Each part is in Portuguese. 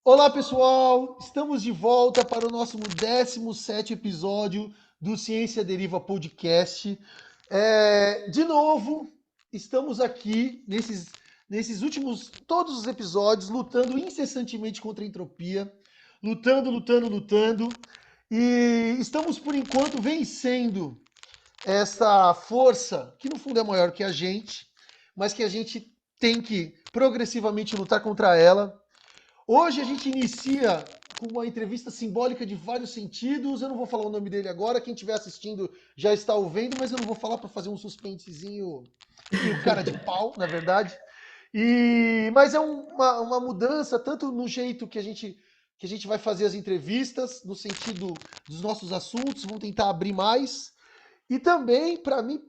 Olá, pessoal! Estamos de volta para o nosso 17º episódio do Ciência Deriva Podcast. De novo, estamos aqui nesses últimos, todos os episódios, lutando incessantemente contra a entropia, lutando, e estamos, por enquanto, vencendo essa força, que no fundo é maior que a gente, mas que a gente tem que progressivamente lutar contra ela. Hoje a gente inicia com uma entrevista simbólica de vários sentidos. Eu não vou falar o nome dele agora, quem estiver assistindo já está ouvindo, mas eu não vou falar para fazer um suspensezinho meio cara de pau, na verdade. Mas é uma mudança tanto no jeito que a gente vai fazer as entrevistas, no sentido dos nossos assuntos, vamos tentar abrir mais. E também, para mim,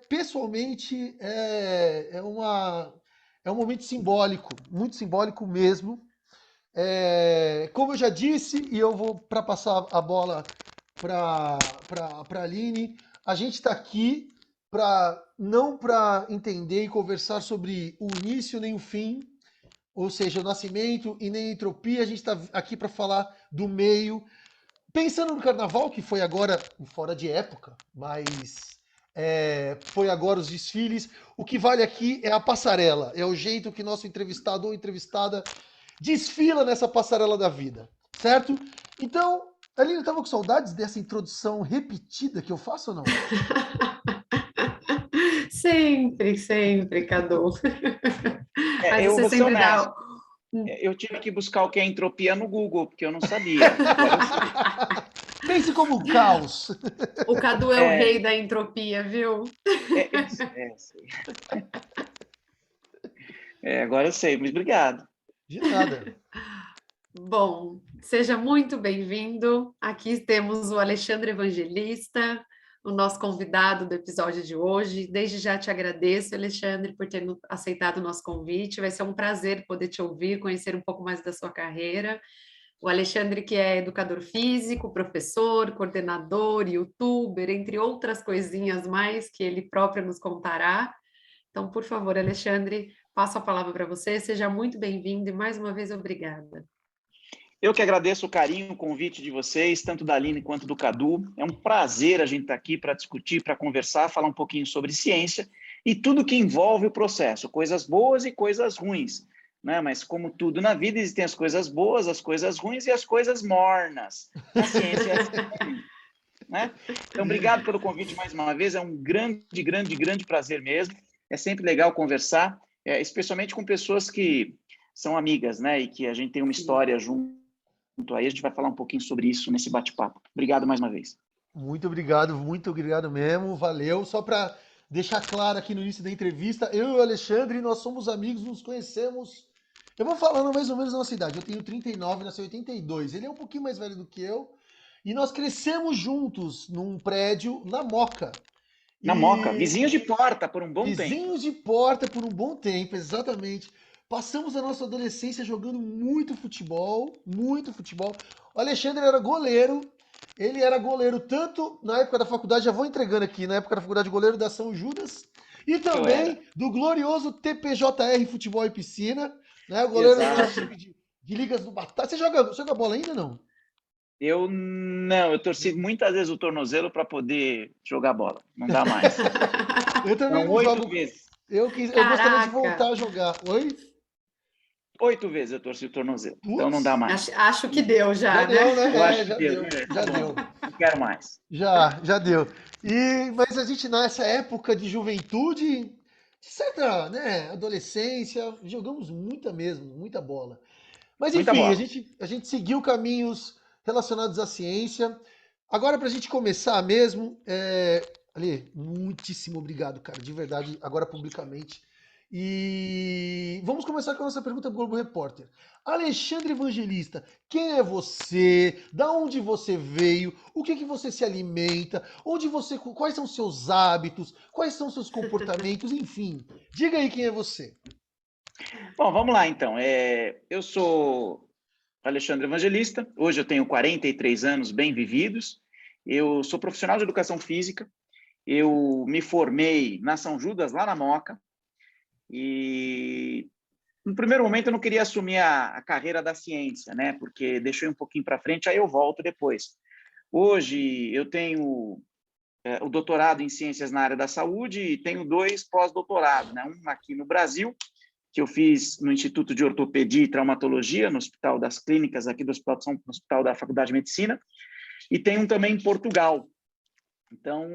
pessoalmente, é um momento simbólico, muito simbólico mesmo. Como eu já disse, e eu vou para passar a bola para a Aline, a gente está aqui não para entender e conversar sobre o início nem o fim, ou seja, o nascimento e nem a entropia, a gente está aqui para falar do meio. Pensando no carnaval, que foi agora fora de época, mas foi agora os desfiles, o que vale aqui é a passarela, é o jeito que nosso entrevistado ou entrevistada desfila nessa passarela da vida, certo? Então, Aline, estava com saudades dessa introdução repetida que eu faço ou não? Sempre, sempre, Cadu. Mas Eu você vou ser sempre honesto. dá. Eu tive que buscar o que é entropia no Google, porque eu não sabia. Agora eu sei. Pense como caos. O Cadu é o É, rei da entropia, viu? sei. Agora eu sei, mas obrigado. De nada. Bom, seja muito bem-vindo. Aqui temos o Alexandre Evangelista, o nosso convidado do episódio de hoje. Desde já te agradeço, Alexandre, por ter aceitado o nosso convite. Vai ser um prazer poder te ouvir, conhecer um pouco mais da sua carreira. O Alexandre, que é educador físico, professor, coordenador, youtuber, entre outras coisinhas mais que ele próprio nos contará. Então, por favor, Alexandre, passo a palavra para você. Seja muito bem-vindo e mais uma vez obrigada. Eu que agradeço o carinho, o convite de vocês, tanto da Aline quanto do Cadu. É um prazer a gente estar aqui para discutir, para conversar, falar um pouquinho sobre ciência e tudo que envolve o processo, coisas boas e coisas ruins. Né? Mas, como tudo na vida, existem as coisas boas, as coisas ruins e as coisas mornas. Na ciência, é assim também. Né? Então, obrigado pelo convite mais uma vez. É um grande prazer mesmo. É sempre legal conversar, especialmente com pessoas que são amigas, né? E que a gente tem uma história junto aí. A gente vai falar um pouquinho sobre isso nesse bate-papo. Obrigado mais uma vez. Muito obrigado mesmo, valeu. Só para deixar claro aqui no início da entrevista, eu e o Alexandre, nós somos amigos, nos conhecemos. Eu vou falando mais ou menos a nossa idade. Eu tenho 39, nasci em 82. Ele é um pouquinho mais velho do que eu. E nós crescemos juntos num prédio na Moca. Na Moca, E vizinhos de porta por um bom tempo. vizinhos de porta por um bom tempo, exatamente. Passamos a nossa adolescência jogando muito futebol, muito futebol. O Alexandre era goleiro. Ele era goleiro tanto na época da faculdade, já vou entregando aqui, na época da faculdade, goleiro da São Judas, e Eu também era. do glorioso TPJR Futebol e Piscina, né? O goleiro do nosso Exato. time de Ligas do Batata. Você joga bola ainda não? Eu torci muitas vezes o tornozelo para poder jogar bola. Não dá mais. Eu também São não 8 jogo. vezes. Eu gostaria de Caraca! voltar a jogar. Oi? 8 vezes eu torci o tornozelo. Então não dá Putz, mais. Acho que deu já já, né? deu, Eu né? acho que Já deu. deu, Tá já bom. deu. Não quero mais. Já deu. Mas a gente nessa época de juventude, de certa, né, adolescência, jogamos muita bola. Mas Muita enfim, a bola. gente, a gente seguiu caminhos relacionados à ciência. Agora, para a gente começar mesmo, Ali, muitíssimo obrigado, cara, de verdade, agora publicamente. E vamos começar com a nossa pergunta do Globo Repórter. Alexandre Evangelista, quem é você? Da onde você veio? O que você se alimenta? Quais são os seus hábitos? Quais são os seus comportamentos? Enfim, diga aí quem é você. Bom, vamos lá então. Eu sou Alexandre Evangelista. Hoje eu tenho 43 anos bem vividos. Eu sou profissional de educação física. Eu me formei na São Judas, lá na Moca. E no primeiro momento eu não queria assumir a carreira da ciência, né? Porque deixei um pouquinho para frente, aí eu volto depois. Hoje eu tenho o doutorado em ciências na área da saúde e tenho 2 pós-doutorados, né? Um aqui no Brasil, que eu fiz no Instituto de Ortopedia e Traumatologia, no Hospital das Clínicas, aqui do Hospital de São, no Hospital da Faculdade de Medicina, e tem um também em Portugal. Então,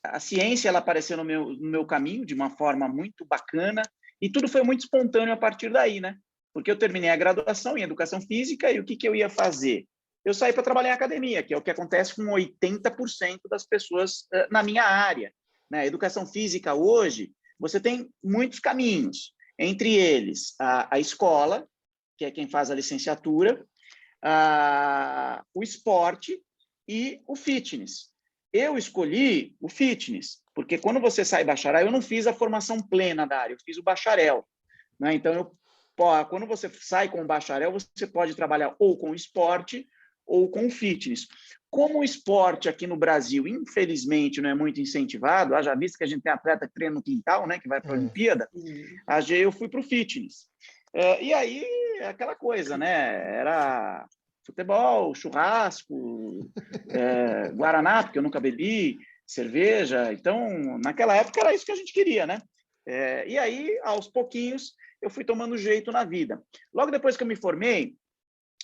a ciência ela apareceu no meu caminho de uma forma muito bacana, e tudo foi muito espontâneo a partir daí, né? Porque eu terminei a graduação em Educação Física, e o que eu ia fazer? Eu saí para trabalhar em academia, que é o que acontece com 80% das pessoas na minha área, né? Educação Física hoje, você tem muitos caminhos, entre eles a escola, que é quem faz a licenciatura, o esporte e o fitness. Eu escolhi o fitness, porque quando você sai bacharel, eu não fiz a formação plena da área, eu fiz o bacharel, né? Então, quando você sai com o bacharel, você pode trabalhar ou com esporte ou com fitness. Como o esporte aqui no Brasil, infelizmente, não é muito incentivado, haja visto que a gente tem atleta que treina no quintal, né, que vai para a Olimpíada, eu fui para o fitness. E aí, aquela coisa, né? Era futebol, churrasco, guaraná, porque eu nunca bebi, cerveja. Então, naquela época era isso que a gente queria, né? E aí, aos pouquinhos, eu fui tomando jeito na vida. Logo depois que eu me formei,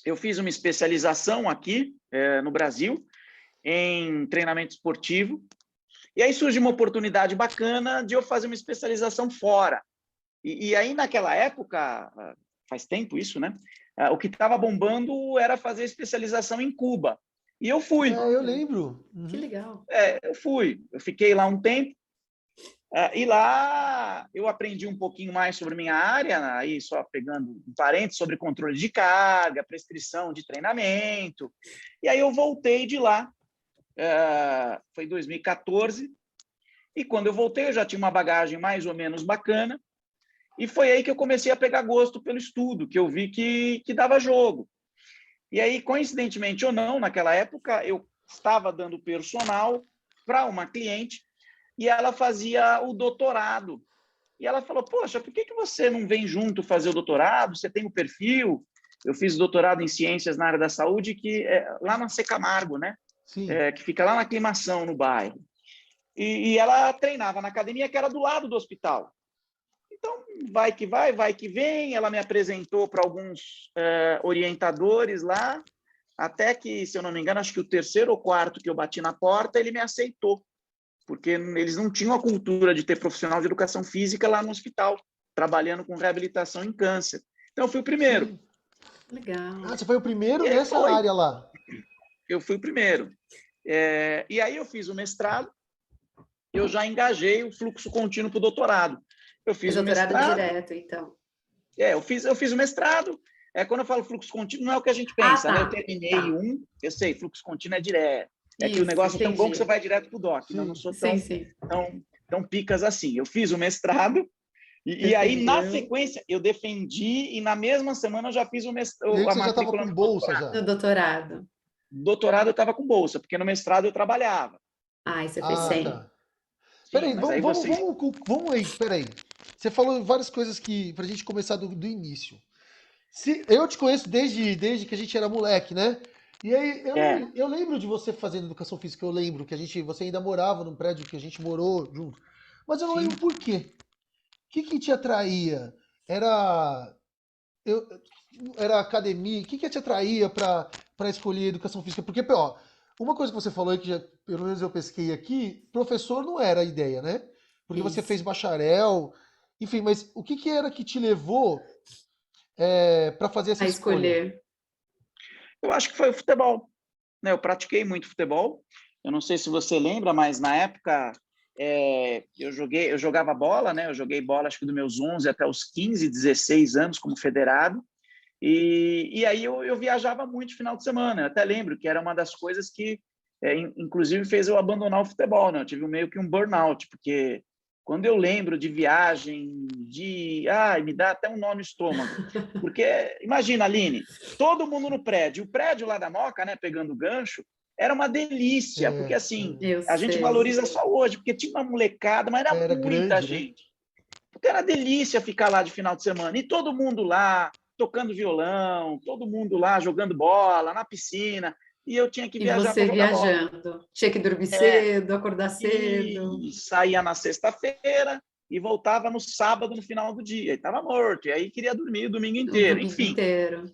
eu fiz uma especialização aqui no Brasil em treinamento esportivo. E aí surge uma oportunidade bacana de eu fazer uma especialização fora. E aí, naquela época, faz tempo isso, né? O que estava bombando era fazer especialização em Cuba. E eu fui. Eu lembro. Que legal. Eu fui. Eu fiquei lá um tempo. E lá eu aprendi um pouquinho mais sobre minha área, aí só pegando um parênteses, sobre controle de carga, prescrição de treinamento. E aí eu voltei de lá. Foi em 2014. E quando eu voltei, eu já tinha uma bagagem mais ou menos bacana. E foi aí que eu comecei a pegar gosto pelo estudo, que eu vi que dava jogo. E aí, coincidentemente ou não, naquela época, eu estava dando personal para uma cliente e ela fazia o doutorado. E ela falou, poxa, por que você não vem junto fazer o doutorado? Você tem o perfil. Eu fiz doutorado em ciências na área da saúde, que lá na Secamargo, né? Sim. Que fica lá na Aclimação, no bairro. E ela treinava na academia, que era do lado do hospital. Então, vai que vem. Ela me apresentou para alguns orientadores lá, até que, se eu não me engano, acho que o 3º ou 4º que eu bati na porta, ele me aceitou, porque eles não tinham a cultura de ter profissional de educação física lá no hospital, trabalhando com reabilitação em câncer. Então, eu fui o primeiro. Sim. Legal. Você foi o primeiro nessa área lá? Eu fui o primeiro. E aí eu fiz o mestrado, eu já engajei o fluxo contínuo para o doutorado. Eu fiz o mestrado direto, então. eu fiz o mestrado. Quando eu falo fluxo contínuo, não é o que a gente pensa, né? Eu terminei eu sei, fluxo contínuo é direto. Que o negócio é tão bom que você vai direto para o doc. Não sou tão picas assim. Eu fiz o mestrado, e aí, na sequência, eu defendi, e na mesma semana eu já fiz a você já estava com bolsa já? No doutorado. Doutorado eu estava com bolsa, porque no mestrado eu trabalhava. Você fez 100. Tá. Peraí, vamos aí, peraí. Você falou várias coisas que pra gente começar do início. Eu te conheço desde que a gente era moleque, né? E aí eu lembro de você fazendo educação física, eu lembro que você ainda morava num prédio que a gente morou junto. Mas eu não lembro por quê. O que te atraía? Era academia? O que te atraía pra escolher educação física? Porque, ó, uma coisa que você falou aí, que pelo menos eu pesquei aqui, professor não era a ideia, né? Porque você fez bacharel, enfim, mas o que era que te levou para fazer essa escolha? Escolher. Eu acho que foi o futebol, né? Eu pratiquei muito futebol. Eu não sei se você lembra, mas na época eu jogava bola, né? Eu joguei bola acho que dos meus 11 até os 15, 16 anos como federado. E aí eu viajava muito no final de semana. Eu até lembro que era uma das coisas que, inclusive, fez eu abandonar o futebol, né? Eu tive meio que um burnout, porque quando eu lembro de viagem, me dá até um nó no estômago. Porque, imagina, Aline, todo mundo no prédio. O prédio lá da Moca, né, pegando gancho, era uma delícia, porque assim, a gente valoriza só hoje, porque tinha uma molecada, mas era muita grande, gente. Né? Puta, era delícia ficar lá de final de semana. E todo mundo lá, tocando violão, todo mundo lá jogando bola, na piscina. E eu tinha que E viajar para você jogar bola. viajando. Tinha que dormir É, cedo, acordar cedo, e saía na sexta-feira e voltava no sábado, no final do dia. E estava morto. E aí queria dormir o domingo o inteiro. domingo Enfim. inteiro.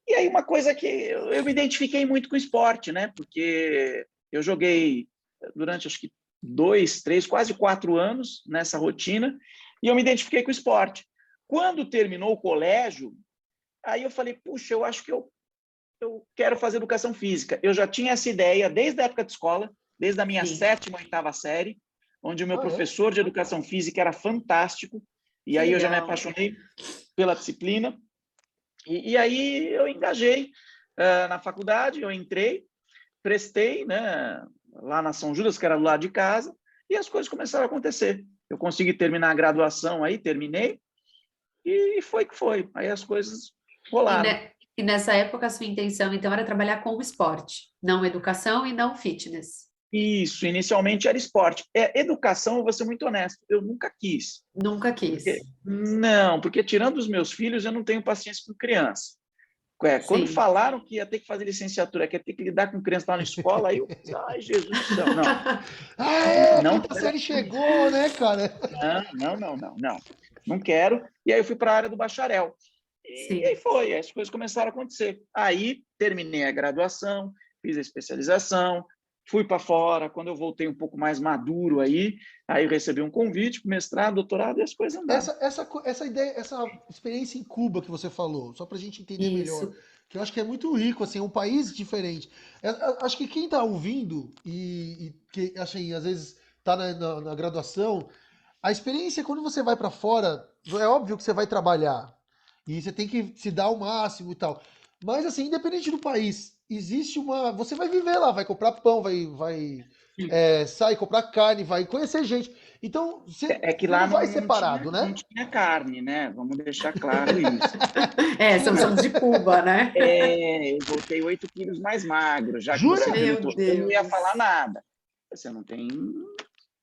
E aí uma coisa que eu me identifiquei muito com o esporte, né? Porque eu joguei durante, acho que 2, 3, quase 4 anos nessa rotina e eu me identifiquei com o esporte. Quando terminou o colégio, aí eu falei, puxa, eu acho que eu quero fazer educação física. Eu já tinha essa ideia desde a época de escola, desde a minha Sim. 7ª, 8ª série, onde o meu Ah, é? professor de educação física era fantástico, e Que aí eu já me legal. apaixonei pela disciplina, e aí eu engajei na faculdade, eu entrei, prestei, né, lá na São Judas, que era do lado de casa, e as coisas começaram a acontecer. Eu consegui terminar a graduação aí, terminei, e foi que foi. Aí as coisas rolaram. E nessa época, a sua intenção, então, era trabalhar com o esporte, não educação e não fitness. Isso, inicialmente era esporte. Educação, eu vou ser muito honesto, eu nunca quis. Nunca quis. Porque tirando os meus filhos, eu não tenho paciência com criança. Quando Sim. falaram que ia ter que fazer licenciatura, que ia ter que lidar com criança lá na escola, aí eu pensei, ai, Jesus do céu, não. A Não, quinta série chegou, né, cara? não. Não quero. E aí eu fui para a área do bacharel. E aí Sim. foi, as coisas começaram a acontecer. Aí terminei a graduação, fiz a especialização, fui para fora. Quando eu voltei um pouco mais maduro aí eu recebi um convite para mestrado, doutorado e as coisas andaram. Essa ideia, essa experiência em Cuba que você falou, só para a gente entender melhor, Isso. que eu acho que é muito rico, assim, é um país diferente. Acho que quem está ouvindo e que, assim, às vezes está na graduação, a experiência quando você vai para fora, é óbvio que você vai trabalhar e você tem que se dar o máximo e tal. Mas assim, independente do país, existe uma, você vai viver lá, vai comprar pão, vai sair comprar carne, vai conhecer gente. Então, você É que lá não vai não tinha, separado, não né? tinha carne, né? Vamos deixar claro isso. Somos de Cuba, né? Eu voltei 8 quilos mais magro, já que você Jura? Meu perguntou. Eu não ia Deus. falar nada. Você não tem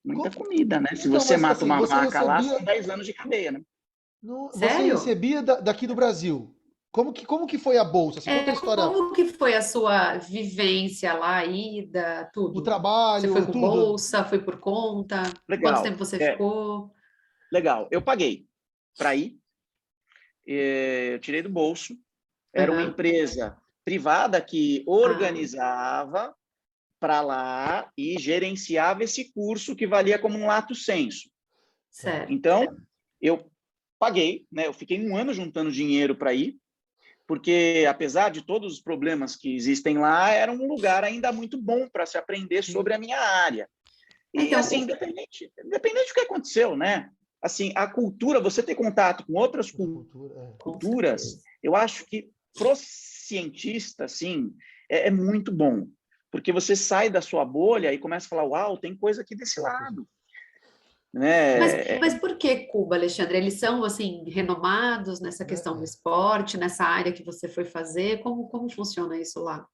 muita comida, né? Se Então, você mas mata assim, uma você vaca lá, recebia, são 10 anos de cadeia, né? você Sério? recebia daqui do Brasil. Como que foi a bolsa? Assim, conta a história, Como que foi a sua vivência lá, a ida, o tudo? Você foi trabalho, com tudo. bolsa, foi por conta? Quanto Legal. tempo você ficou? Legal. Eu paguei para ir, eu tirei do bolso. Era uma Aham. empresa privada que Ah, organizava para lá e gerenciava esse curso que valia como um lato sensu. certo. Então, eu paguei, né? Eu fiquei 1 ano juntando dinheiro para ir, porque apesar de todos os problemas que existem lá, era um lugar ainda muito bom para se aprender Sim. sobre a minha área. E Então, assim, independente do que aconteceu, né? Assim, a cultura, você ter contato com outras Outra cultura, com culturas, certeza. eu acho que pro cientista, assim, é muito bom, porque você sai da sua bolha e começa a falar, uau, tem coisa aqui desse lado, né? Mas por que Cuba, Alexandre? Eles são, assim, renomados nessa questão do é. esporte, nessa área que você foi fazer? Como funciona isso lá?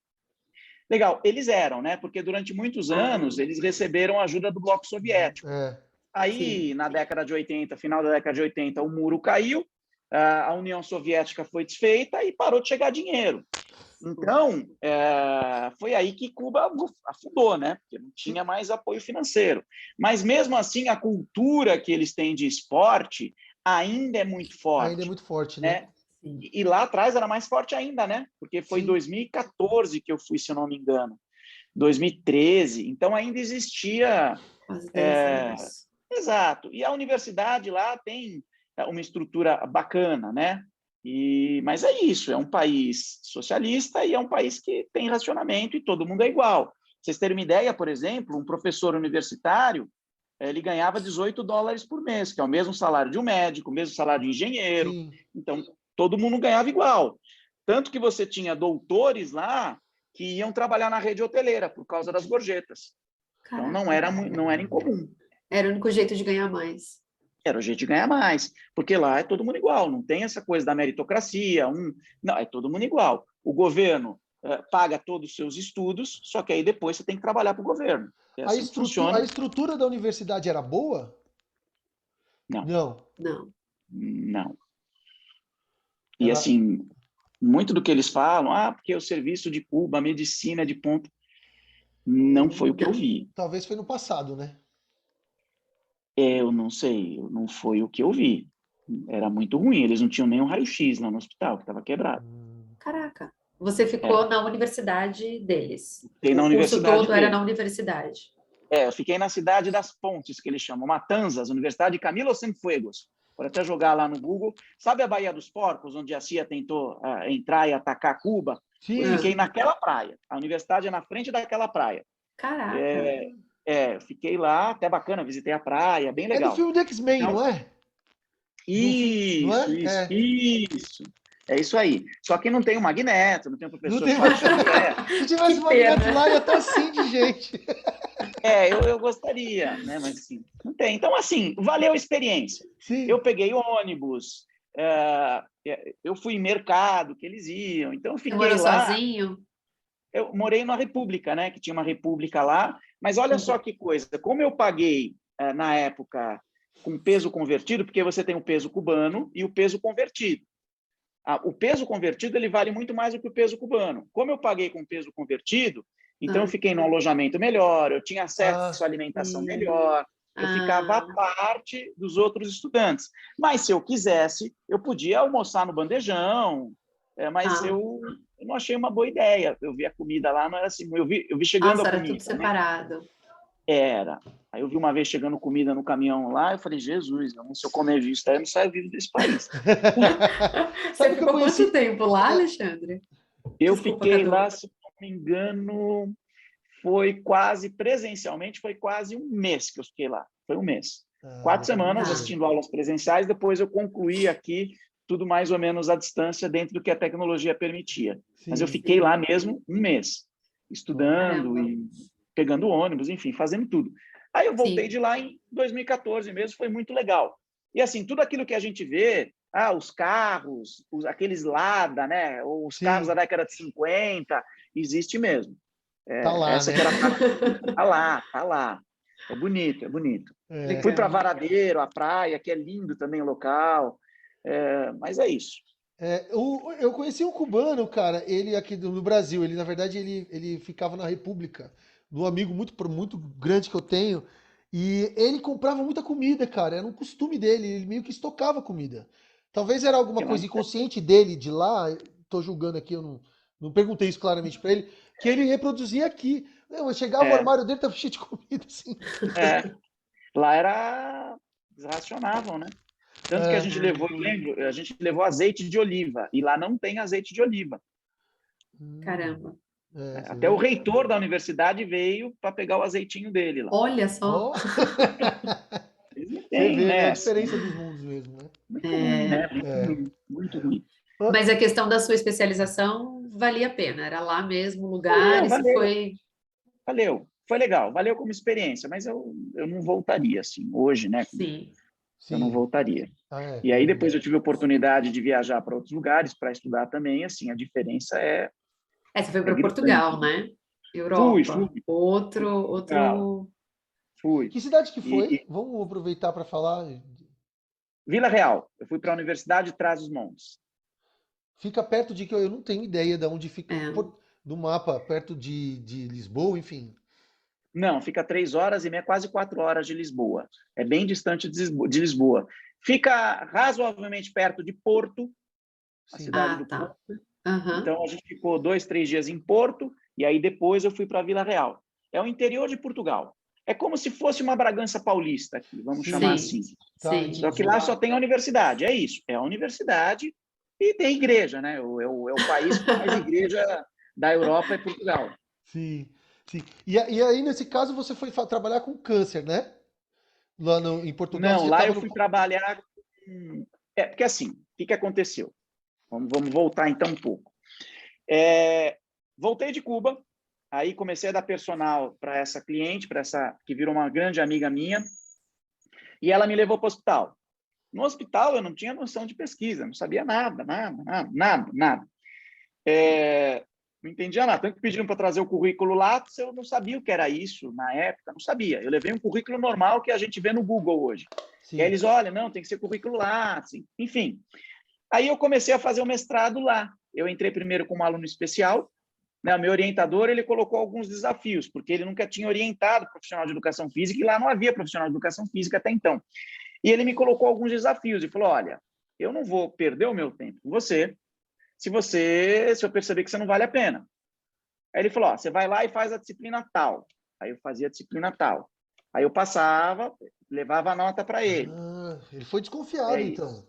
Legal, eles eram, né? Porque durante muitos anos Ah, eles receberam ajuda do Bloco Soviético. É. Aí, sim. na década de 80, final da década de 80, o muro caiu, a União Soviética foi desfeita e parou de chegar dinheiro. Então, foi aí que Cuba afundou, né? Porque não tinha mais apoio financeiro. Mas, mesmo assim, a cultura que eles têm de esporte ainda é muito Ainda é forte, muito forte, né? né? Sim. E lá atrás era mais forte ainda, né? Porque foi Sim. 2014 que eu fui, se eu não me engano. 2013. Então, ainda existia. Quase 10 é, anos. Exato. E a universidade lá tem uma estrutura bacana, né? Mas é isso, é um país socialista e é um país que tem racionamento e todo mundo é igual. Pra vocês terem uma ideia, por exemplo, um professor universitário, ele ganhava US$ 18 por mês, que é o mesmo salário de um médico, o mesmo salário de um engenheiro. Sim. Então, todo mundo ganhava igual. Tanto que você tinha doutores lá que iam trabalhar na rede hoteleira por causa das gorjetas. Então, Caraca. não era incomum. Era o único jeito de ganhar mais. Era o jeito de ganhar mais, porque lá é todo mundo igual, não tem essa coisa da meritocracia, não, é todo mundo igual. O governo paga todos os seus estudos, só que aí depois você tem que trabalhar para o governo. É assim que A funciona. estrutura da universidade era boa? Não, Não. Não. Não. E Ela- assim, muito do que eles falam, porque o serviço de Cuba, a medicina de ponta, não foi o que eu vi. Talvez foi no passado, né? Eu não sei, não foi o que eu vi. Era muito ruim, eles não tinham nem um raio-x lá no hospital, que estava quebrado. Caraca. Você ficou na universidade deles. Fiquei na O curso universidade todo era dele. na universidade. Eu fiquei na cidade das Pontes, que eles chamam, Matanzas, Universidade de Camilo Cienfuegos. Pode até jogar lá no Google. Sabe a Baía dos Porcos, onde a CIA tentou entrar e atacar Cuba? Eu Sim, fiquei sim. naquela praia. A universidade é na frente daquela praia. Caraca. Fiquei lá, até bacana, visitei a praia, bem É do legal. filme do X-Men, Então, não é? Não isso, é? isso, É. isso. É isso aí. Só que não tem o Magneto, não tem o Não professor tem Charles mais. Xavier. Se tivesse Que o Magneto pena. lá, ia estar assim de gente. Eu gostaria, né? Mas assim, não tem. Então, assim, valeu a experiência. Sim. Eu peguei ônibus, eu fui em mercado que eles iam, então eu Você fiquei morou lá. sozinho? Eu morei na República, né? Que tinha uma República lá, mas olha só que coisa, como eu paguei na época com peso convertido, porque você tem o peso cubano e o peso convertido. O peso convertido ele vale muito mais do que o peso cubano. Como eu paguei com peso convertido, então eu Ah, fiquei num alojamento melhor, eu tinha acesso Ah, à alimentação hum, melhor, eu ficava à ah, parte dos outros estudantes. Mas se eu quisesse, eu podia almoçar no bandejão, mas ah. eu não achei uma boa ideia. Eu vi a comida lá, não era assim. Eu vi chegando a Nossa, era tudo comida, né? separado. Era. Aí eu vi uma vez chegando comida no caminhão lá, eu falei, Jesus, se eu comer isso, daí eu não saio vivo desse país. Você sabe que eu ficou quanto conheci? tempo lá, Alexandre? Eu Desculpa, fiquei Cadu. lá, se não me engano, presencialmente, foi quase um mês que eu fiquei lá. Foi um mês. Ah, 4 semanas Tá. assistindo aulas presenciais, depois eu concluí aqui tudo mais ou menos à distância, dentro do que a tecnologia permitia. Mas eu sim. fiquei lá Sim. mesmo um mês, Olha. estudando Caramba. e pegando ônibus, enfim, fazendo tudo. Aí eu voltei Sim. de lá em 2014 mesmo, foi muito legal. E assim, tudo aquilo que a gente vê, os carros, aqueles Lada, né, ou os carros da Sim. década de 50, existe mesmo. Tá lá, Essa né? que era a parte. Tá lá, tá lá. É bonito, é bonito. É. Fui para Legal. Varadeiro, a praia, que é lindo também o local. Mas é isso. Eu conheci um cubano, cara, ele aqui no Brasil. Ele, na verdade, ele ficava na República, de um amigo muito grande que eu tenho. E ele comprava muita comida, cara. Era um costume dele. Ele meio que estocava comida. Talvez era alguma Que lá coisa inconsciente dele de lá. Tô julgando aqui, eu não perguntei isso claramente pra ele. Que ele reproduzia aqui. Eu chegava o é, armário dele, tava cheio de comida, assim. é, lá era. Eles racionavam, né? Tanto que a É. gente levou, eu lembro, a gente levou azeite de oliva. E lá não tem azeite de oliva. Hum, Caramba. você Até o vê? reitor da universidade veio para pegar o azeitinho dele lá. Olha só. Ó. Eles não Você têm, vê, né? A né? diferença Assim, dos mundos mesmo, né? muito ruim, É, né? Muito É. ruim, muito ruim. mas a questão da sua especialização valia a pena. Era lá mesmo o lugar Valeu, e você valeu. foi. Valeu, foi legal, valeu como experiência, mas eu não voltaria assim, hoje, né? Sim. Eu não Sim. voltaria. Ah, é. E aí depois eu tive a oportunidade de viajar para outros lugares para estudar também, assim, a diferença Você foi é para gritante. Portugal, né? Fui, Europa. fui, Outro, fui para Portugal, outro. fui. Que cidade que foi? E Vamos aproveitar para falar. Vila Real, eu fui para a Universidade de Trás-os-Montes. Fica perto de que eu não tenho ideia de onde fica É. no mapa, perto de Lisboa, enfim. Não, fica 3 horas e meia, quase 4 horas de Lisboa. É bem distante de Lisboa. Fica razoavelmente perto de Porto, a Sim. cidade Ah, do tá. Porto. Aham. Então, a gente ficou 2, 3 dias em Porto, e aí depois eu fui para Vila Real. É o interior de Portugal. É como se fosse uma Bragança Paulista aqui, vamos chamar Sim. Sim, assim. Tá, sim. Só que entendi. lá só tem a universidade, é isso. É a universidade e tem igreja, né? É o país com mais igreja da Europa é Portugal. Sim, sim. E aí, nesse caso, você foi trabalhar com câncer, né? Lá em Portugal, você Não, já lá estava eu no. fui trabalhar. Porque assim, o que aconteceu? Vamos voltar então um pouco. Voltei de Cuba, aí comecei a dar personal para essa cliente, para essa que virou uma grande amiga minha, e ela me levou para o hospital. No hospital eu não tinha noção de pesquisa, não sabia nada, nada, nada, nada, nada. Não entendia nada. Tanto que pediram para trazer o currículo lá, eu não sabia o que era isso na época, não sabia. Eu levei um currículo normal que a gente vê no Google hoje. Sim. E aí eles, olha, não, tem que ser currículo lá, assim. Enfim. Aí eu comecei a fazer o mestrado lá. Eu entrei primeiro como aluno especial, né? O meu orientador, ele colocou alguns desafios, porque ele nunca tinha orientado profissional de educação física, e lá não havia profissional de educação física até então. E ele me colocou alguns desafios e falou, olha, eu não vou perder o meu tempo com você, se eu perceber que você não vale a pena. Aí ele falou, ó, você vai lá e faz a disciplina tal. Aí eu fazia a disciplina tal. Aí eu passava, levava a nota para ele. Ele foi desconfiado, então.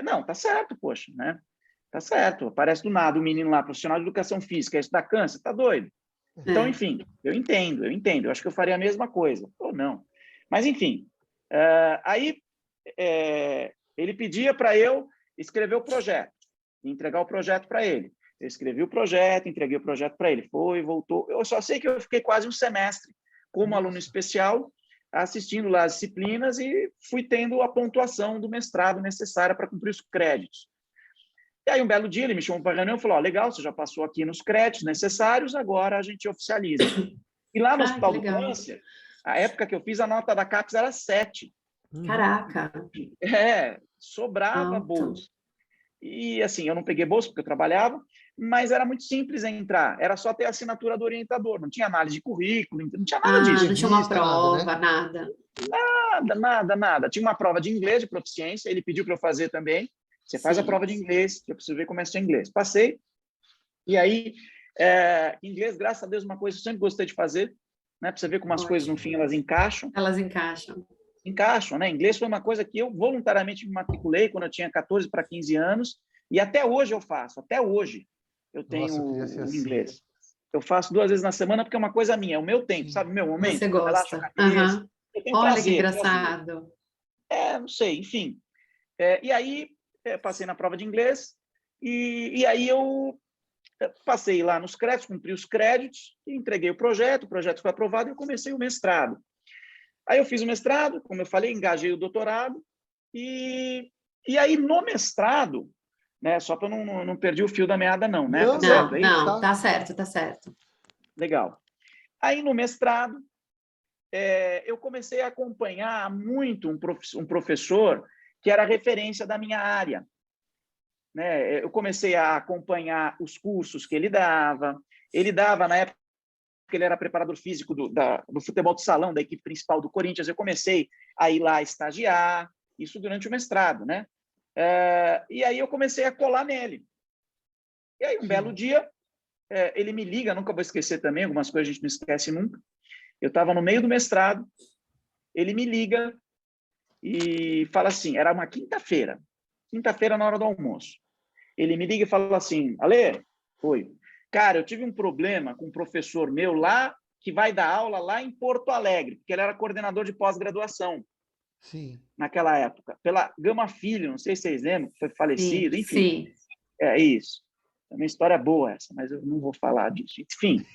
Não, tá certo, poxa, né? Tá certo. Aparece do nada o menino lá, profissional de educação física, isso dá câncer, tá doido. Então, enfim, eu entendo. Eu acho que eu faria a mesma coisa. Ou não. Mas, enfim, aí ele pedia para eu escrever o projeto, entregar o projeto para ele. Eu escrevi o projeto, entreguei o projeto para ele. Foi, voltou. Eu só sei que eu fiquei quase um semestre como aluno especial, assistindo lá as disciplinas e fui tendo a pontuação do mestrado necessária para cumprir os créditos. E aí, um belo dia, ele me chamou para a reunião e falou, legal, você já passou aqui nos créditos necessários, agora a gente oficializa. E lá no Hospital do Câncer, a época que eu fiz, a nota da CAPES era 7. Caraca! Sobrava bolsa. E, assim, eu não peguei bolsa porque eu trabalhava, mas era muito simples entrar. Era só ter a assinatura do orientador. Não tinha análise de currículo, não tinha nada disso. Não tinha uma prova, nada. Nada. Tinha uma prova de inglês, de proficiência. Ele pediu para eu fazer também. Você faz a prova de inglês, que eu preciso ver como é seu inglês. Passei. E aí, inglês, graças a Deus, uma coisa que eu sempre gostei de fazer, né? Para você ver como as coisas, no fim, elas encaixam. Encaixam, né? Inglês foi uma coisa que eu voluntariamente me matriculei quando eu tinha 14 para 15 anos, e até hoje eu faço, até hoje eu tenho o inglês. Eu faço 2 vezes na semana porque é uma coisa minha, é o meu tempo, sabe? Meu momento. Você gosta. Eu tenho Olha prazer, que engraçado. Não sei, enfim. E aí, passei na prova de inglês, e aí eu passei lá nos créditos, cumpri os créditos, e entreguei o projeto foi aprovado e eu comecei o mestrado. Aí eu fiz o mestrado, como eu falei, engajei o doutorado, e aí no mestrado, né, só para não perder o fio da meada não, né? Não, tá certo. Legal. Aí no mestrado, eu comecei a acompanhar muito um professor que era referência da minha área. Né? Eu comecei a acompanhar os cursos que ele dava na época, que ele era preparador físico do futebol de salão, da equipe principal do Corinthians, eu comecei a ir lá estagiar, isso durante o mestrado, né? E aí eu comecei a colar nele. E aí, um belo dia, ele me liga, nunca vou esquecer também, algumas coisas a gente não esquece nunca. Eu estava no meio do mestrado, ele me liga e fala assim, era uma quinta-feira na hora do almoço. Ele me liga e fala assim, Ale, oi. Cara, eu tive um problema com um professor meu lá, que vai dar aula lá em Porto Alegre, porque ele era coordenador de pós-graduação. Sim. Naquela época. Pela Gama Filho, não sei se vocês lembram, que foi falecido, enfim. Sim. É isso. É uma história boa essa, mas eu não vou falar disso. Enfim,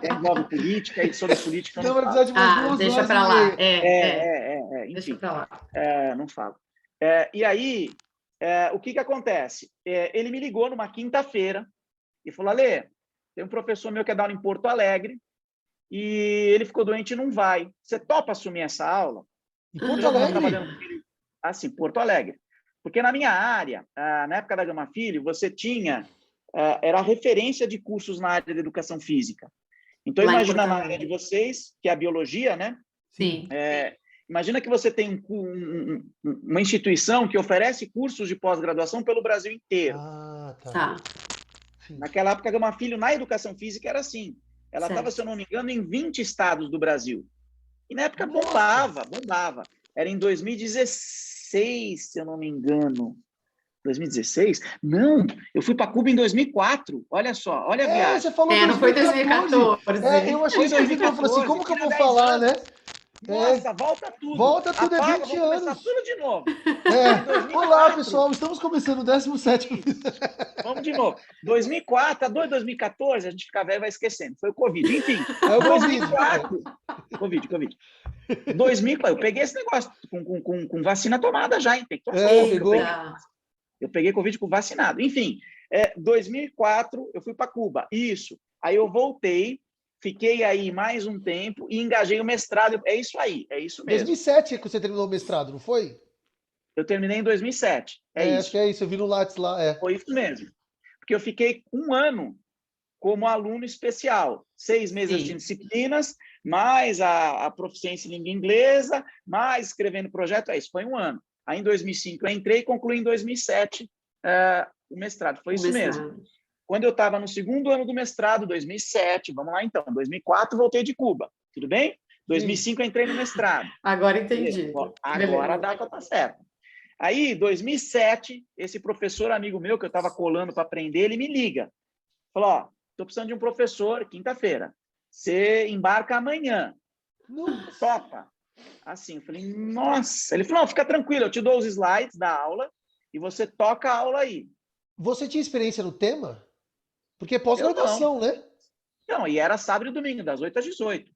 envolve política, e sobre política eu não falo. Deixa para lá. Enfim, deixa para lá. Não falo. E aí, o que acontece? Ele me ligou numa quinta-feira, e falou, Ale, tem um professor meu que dá aula em Porto Alegre e ele ficou doente e não vai. Você topa assumir essa aula? Em Porto Alegre? Assim, Porto Alegre. Porque na minha área, na época da Gama Filho, você tinha... era a referência de cursos na área de educação física. Então, imagina na área de vocês, que é a biologia, né? Sim. Imagina que você tem uma instituição que oferece cursos de pós-graduação pelo Brasil inteiro. Tá. Naquela época, a Gama Filho, na educação física, era assim. Ela estava, se eu não me engano, em 20 estados do Brasil. E na época bombava. Era em 2016, se eu não me engano. 2016? Não, eu fui para Cuba em 2004. Olha só, olha a viagem. Você falou não foi 2014. Eu achei esquisito, eu falei assim, como que eu vou falar, né? Nossa, volta tudo. Volta tudo, apaga, 20 vamos anos. começar tudo de novo. Olá, pessoal, estamos começando o 17º. Vamos de novo. 2004, 2014, a gente fica velho e vai esquecendo. Foi o Covid. Enfim, É o 2004. Covid. 2004, eu peguei esse negócio com vacina tomada já, hein? Tem que tomar. Pegou. Eu peguei Covid com vacinado. Enfim, 2004, eu fui para Cuba. Isso. Aí eu voltei, fiquei aí mais um tempo e engajei o mestrado. É isso aí, é isso mesmo. 2007 é que você terminou o mestrado, não foi? Eu terminei em 2007. É É, acho que isso. é isso, eu vi no Lattes lá, é. Foi isso mesmo. Porque eu fiquei um ano como aluno especial. 6 meses assistindo disciplinas, mais a proficiência em língua inglesa, mais escrevendo projeto. É isso, foi um ano. Aí, em 2005, eu entrei e concluí em 2007 o mestrado. Foi isso mesmo. Quando eu estava no segundo ano do mestrado, 2007, vamos lá então, 2004, voltei de Cuba, tudo bem? 2005, eu entrei no mestrado. Agora entendi. Agora a data está certa. Aí, 2007, esse professor amigo meu, que eu estava colando para aprender, ele me liga. Falou, ó, estou precisando de um professor, quinta-feira. Você embarca amanhã. Nossa. Topa. Assim, eu falei, nossa. Ele falou, não, fica tranquilo, eu te dou os slides da aula e você toca a aula aí. Você tinha experiência no tema? Porque é Eu pós-graduação, né? Não, e era sábado e domingo, das 8 às 18.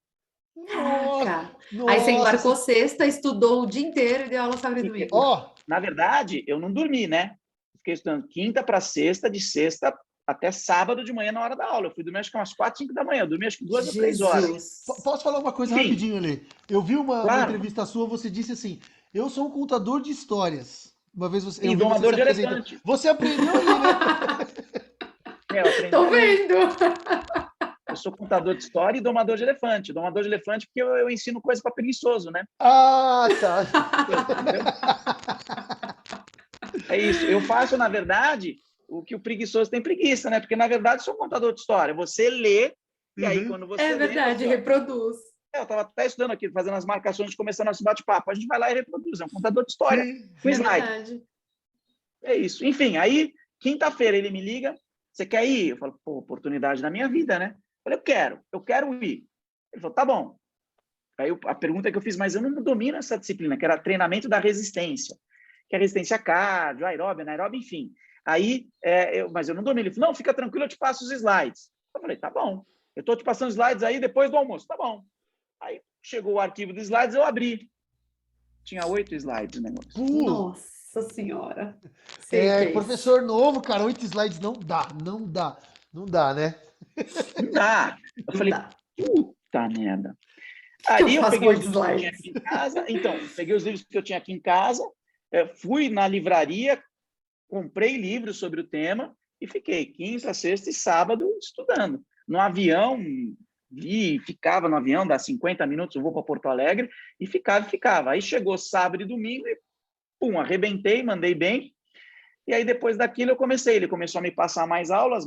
Caraca. Nossa, Aí você embarcou você... sexta, estudou o dia inteiro e deu aula sábado e domingo. Ó, Na verdade, eu não dormi, né? Fiquei estudando quinta para sexta, de sexta até sábado de manhã na hora da aula. Eu fui dormir acho que umas 4, 5 da manhã. Eu dormi acho que 2 ou 3 horas. posso falar uma coisa Enfim, rapidinho ali? Eu vi uma claro. entrevista sua, você disse assim, eu sou um contador de histórias. Uma vez você, eu E vi você domador se de apresentando. elefante. Você aprendeu ali, né? Eu aprendi Tô ali. vendo! Eu sou contador de história e domador de elefante. Domador de elefante porque eu ensino coisa para preguiçoso, né? Ah, tá. Entendeu? É isso. Eu faço, na verdade, o que o preguiçoso tem preguiça, né? Porque, na verdade, sou um contador de história. Você lê, e aí, quando você É lê... verdade, você... reproduz. Eu estava até estudando aqui, fazendo as marcações, começando nosso bate-papo. A gente vai lá e reproduz. É um contador de história. Sim, Com É slide. verdade. É isso. Enfim, aí, quinta-feira, ele me liga. Você quer ir? Eu falo, pô, oportunidade da minha vida, né? Eu falei, eu quero ir. Ele falou, tá bom. Aí a pergunta que eu fiz, mas eu não domino essa disciplina, que era treinamento da resistência, que é resistência cardio, aeróbia, anaeróbia, enfim. Aí, mas eu não domino. Ele falou, não, fica tranquilo, eu te passo os slides. Eu falei, tá bom. Eu estou te passando os slides aí depois do almoço. Tá bom. Aí chegou o arquivo dos slides, eu abri. Tinha 8 slides o negócio. Nossa Senhora. Sei que é professor novo, cara, 8 slides não dá, não dá. Não dá, né? Não dá. Eu Não falei, dá. puta merda. O que eu Aí eu faço peguei com os 8 livros que eu tinha slides? aqui em casa. Então, peguei os livros que eu tinha aqui em casa, fui na livraria, comprei livros sobre o tema e fiquei quinta, sexta e sábado estudando. No avião, ficava no avião, dá 50 minutos, eu vou para Porto Alegre, e ficava. Aí chegou sábado e domingo e, pum, arrebentei, mandei bem. E aí, depois daquilo, eu comecei. Ele começou a me passar mais aulas,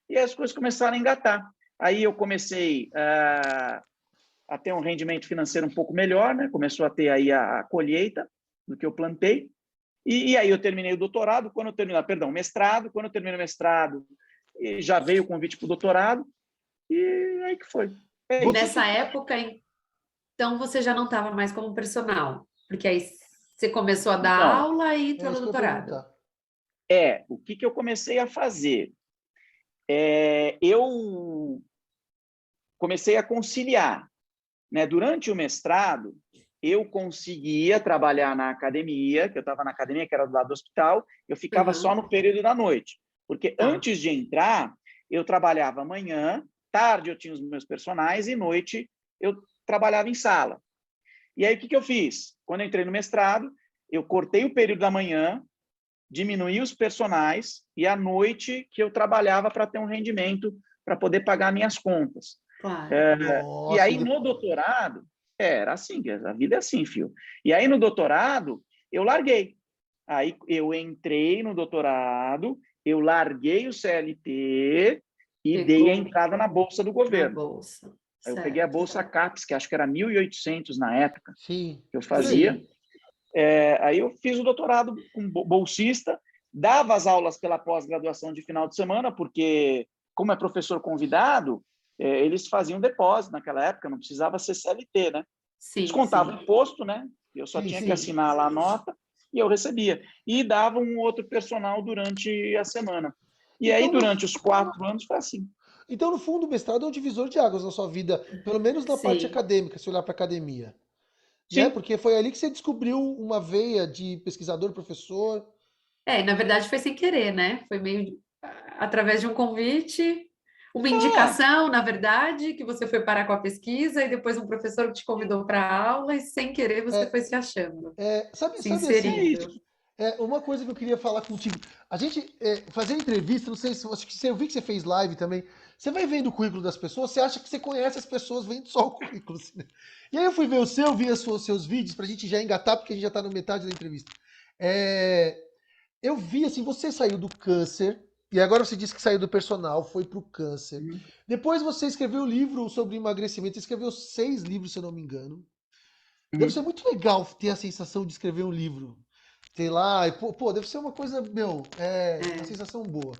e as coisas começaram a engatar. Aí eu comecei a ter um rendimento financeiro um pouco melhor, né? Começou a ter aí a colheita do que eu plantei. E aí eu terminei o doutorado, o mestrado. Quando eu terminei o mestrado, já veio o convite para o doutorado, e aí que foi. Nessa época, então, você já não estava mais como personal, porque aí você começou a dar Então, aula e entrou no isso que eu ia doutorado. perguntar. o que eu comecei a fazer? Eu comecei a conciliar, né? Durante o mestrado, eu conseguia trabalhar na academia, que eu estava na academia, que era do lado do hospital, eu ficava só no período da noite. Porque antes de entrar, eu trabalhava manhã, tarde eu tinha os meus personagens e noite eu trabalhava em sala. E aí, o que eu fiz? Quando eu entrei no mestrado, eu cortei o período da manhã, diminuí os personagens e à noite que eu trabalhava para ter um rendimento para poder pagar minhas contas. Claro. E aí, no doutorado, era assim, a vida é assim, filho. E aí, no doutorado, eu larguei. Aí, eu entrei no doutorado, eu larguei o CLT e dei a entrada na Bolsa do Governo. Bolsa. Aí eu peguei a Bolsa CAPES, que acho que era 1.800 na época, Sim. que eu fazia. Aí eu fiz o doutorado com bolsista, dava as aulas pela pós-graduação de final de semana, porque, como é professor convidado, eles faziam depósito naquela época, não precisava ser CLT, né? Sim, descontava o imposto, né? Eu só tinha que assinar lá a nota e eu recebia. E dava um outro personal durante a semana. E aí, durante os 4 anos, foi assim. Então, no fundo, o mestrado é um divisor de águas na sua vida, pelo menos na parte acadêmica, se olhar para a academia. Né? Porque foi ali que você descobriu uma veia de pesquisador, professor. E na verdade foi sem querer, né? Foi meio através de um convite, uma indicação, na verdade, que você foi parar com a pesquisa e depois um professor que te convidou para a aula e sem querer você É, foi se achando, se sabe assim, inserindo. uma coisa que eu queria falar contigo. A gente fazer entrevista, não sei se acho que eu vi que você fez live também. Você vai vendo o currículo das pessoas, você acha que você conhece as pessoas vendo só o currículo. Assim, né? E aí eu fui ver o seu, vi seus vídeos pra gente já engatar, porque a gente já tá na metade da entrevista. É, eu vi assim, você saiu do câncer, e agora você disse que saiu do personal, foi pro câncer. Uhum. Depois você escreveu um livro sobre emagrecimento, você escreveu 6 livros, se eu não me engano. Deve ser Uhum. muito legal ter a sensação de escrever um livro. Sei lá, e, pô, deve ser uma coisa, uma É, sensação boa.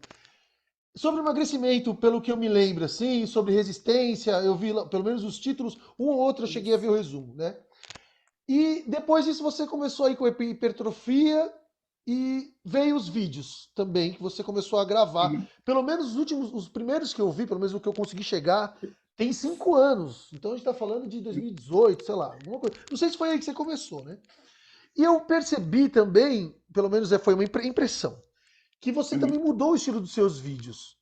Sobre emagrecimento, pelo que eu me lembro, assim, sobre resistência, eu vi pelo menos os títulos, um ou outro eu cheguei a ver isso. o resumo, né? E depois disso você começou aí com hipertrofia e veio os vídeos também que você começou a gravar. Uhum. Pelo menos os primeiros que eu vi, pelo menos o que eu consegui chegar, tem 5 anos. Então a gente tá falando de 2018, sei lá, alguma coisa. Não sei se foi aí que você começou, né? E eu percebi também, pelo menos foi uma impressão, que você Uhum. também mudou o estilo dos seus vídeos.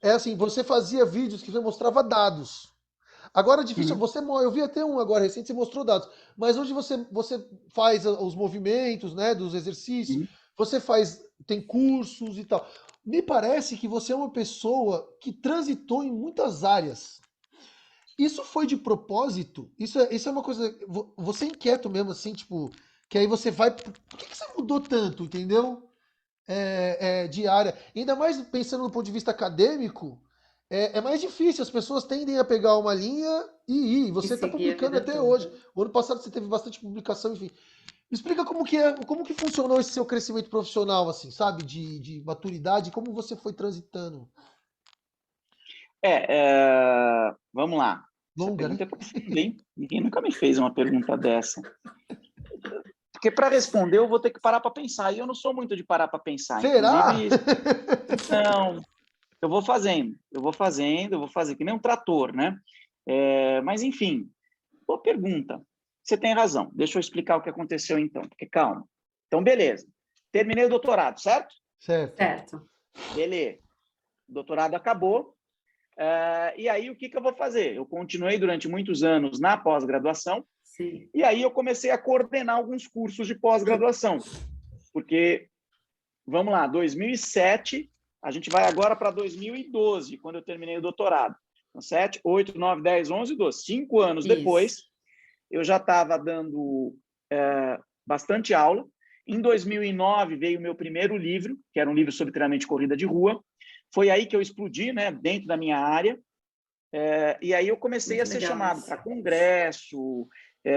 É assim, você fazia vídeos que você mostrava dados. Agora é difícil, Uhum. eu vi até um agora recente, você mostrou dados, mas hoje você faz os movimentos, né, dos exercícios, Uhum. você tem cursos e tal. Me parece que você é uma pessoa que transitou em muitas áreas. Isso foi de propósito? Isso é uma coisa. Você é inquieto mesmo, assim, tipo, que aí você vai. Por que você mudou tanto, entendeu? De área. Ainda mais pensando no ponto de vista acadêmico, é mais difícil. As pessoas tendem a pegar uma linha e ir. E Você está seguir a publicando vida até hoje. toda. O ano passado você teve bastante publicação, enfim. Me explica como que funcionou esse seu crescimento profissional, assim, sabe? De maturidade, como você foi transitando. Vamos lá. Essa Longa, né? pergunta é profunda, hein? Ninguém nunca me fez uma pergunta dessa. Porque para responder eu vou ter que parar para pensar. E eu não sou muito de parar para pensar. Será? Inclusive, não, eu vou fazer, que nem um trator, né? Mas, enfim, boa pergunta. Você tem razão. Deixa eu explicar o que aconteceu então, porque calma. Então, beleza. Terminei o doutorado, certo? Certo. Certo. Beleza. O doutorado acabou. E aí, o que eu vou fazer? Eu continuei durante muitos anos na pós-graduação, Sim. e aí eu comecei a coordenar alguns cursos de pós-graduação, porque, vamos lá, 2007, a gente vai agora para 2012, quando eu terminei o doutorado. Então, 7, 8, 9, 10, 11, 12. 5 anos Isso. depois, eu já estava dando bastante aula. Em 2009 veio o meu primeiro livro, que era um livro sobre treinamento de corrida de rua. Foi aí que eu explodi, né, dentro da minha área. E aí eu comecei Muito a ser legal chamado isso. para congresso,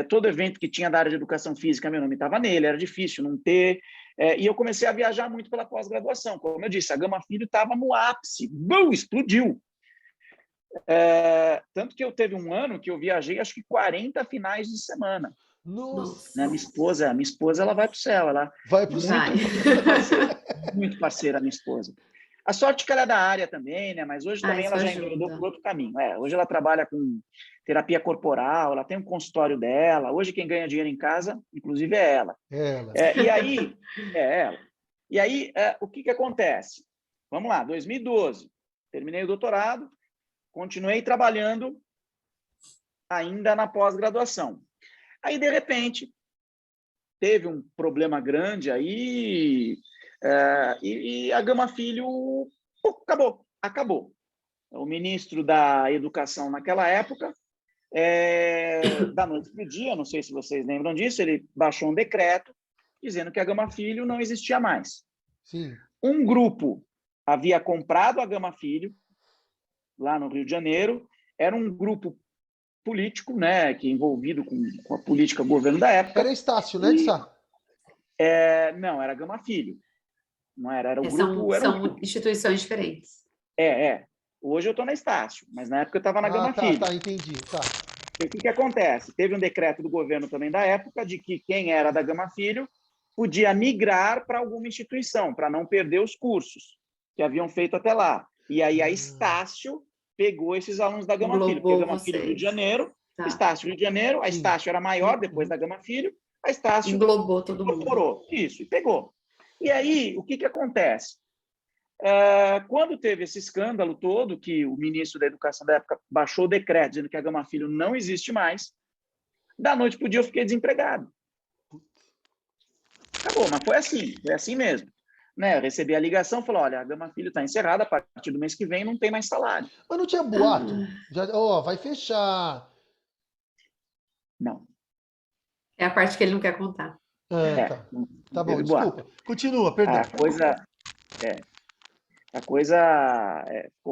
todo evento que tinha da área de educação física, meu nome estava nele, era difícil não ter. E eu comecei a viajar muito pela pós-graduação. Como eu disse, a Gama Filho estava no ápice, explodiu. Tanto que eu teve um ano que eu viajei, acho que 40 finais de semana. Né? Nossa. Minha esposa ela vai para o céu, ela Vai pro céu. Vai. muito parceira, minha esposa. A sorte que ela é da área também, né? Mas hoje também Isso ela já enveredou ajuda. por outro caminho. Hoje ela trabalha com terapia corporal, ela tem um consultório dela. Hoje quem ganha dinheiro em casa, inclusive, é ela. Ela. E aí, ela. E aí, o que acontece? Vamos lá, 2012, terminei o doutorado, continuei trabalhando ainda na pós-graduação. Aí, de repente, teve um problema grande aí e a Gama Filho acabou. O ministro da Educação naquela época, da noite para o dia, não sei se vocês lembram disso, ele baixou um decreto dizendo que a Gama Filho não existia mais. Sim. Um grupo havia comprado a Gama Filho, lá no Rio de Janeiro, era um grupo político, né, que envolvido com a política governo da época. Era Estácio, né, de Sá? Não, era Gama Filho. Não era o São, grupo. Era um são grupo. instituições diferentes. Hoje eu estou na Estácio, mas na época eu estava na Ah, Gama Filho. tá, entendi. Tá. E o que acontece? Teve um decreto do governo também da época de que quem era da Gama Filho podia migrar para alguma instituição, para não perder os cursos que haviam feito até lá. E aí a Estácio pegou esses alunos da Gama Filho, porque a Englobou Gama Filho Rio de vocês. Janeiro, Tá. Estácio Rio de Janeiro, a Sim. Estácio era maior depois da Gama Filho, a Estácio Englobou todo mundo. incorporou isso e pegou. E aí, o que acontece? Quando teve esse escândalo todo, que o ministro da Educação da época baixou o decreto dizendo que a Gama Filho não existe mais, da noite para o dia eu fiquei desempregado. Acabou, mas foi assim mesmo. Né? Eu recebi a ligação, falou, olha, a Gama Filho está encerrada, a partir do mês que vem não tem mais salário. Mas não tinha boato? Já, vai fechar. Não. É a parte que ele não quer contar. Tá. Não Tá bom, teve desculpa. boato. Continua, perdão. A coisa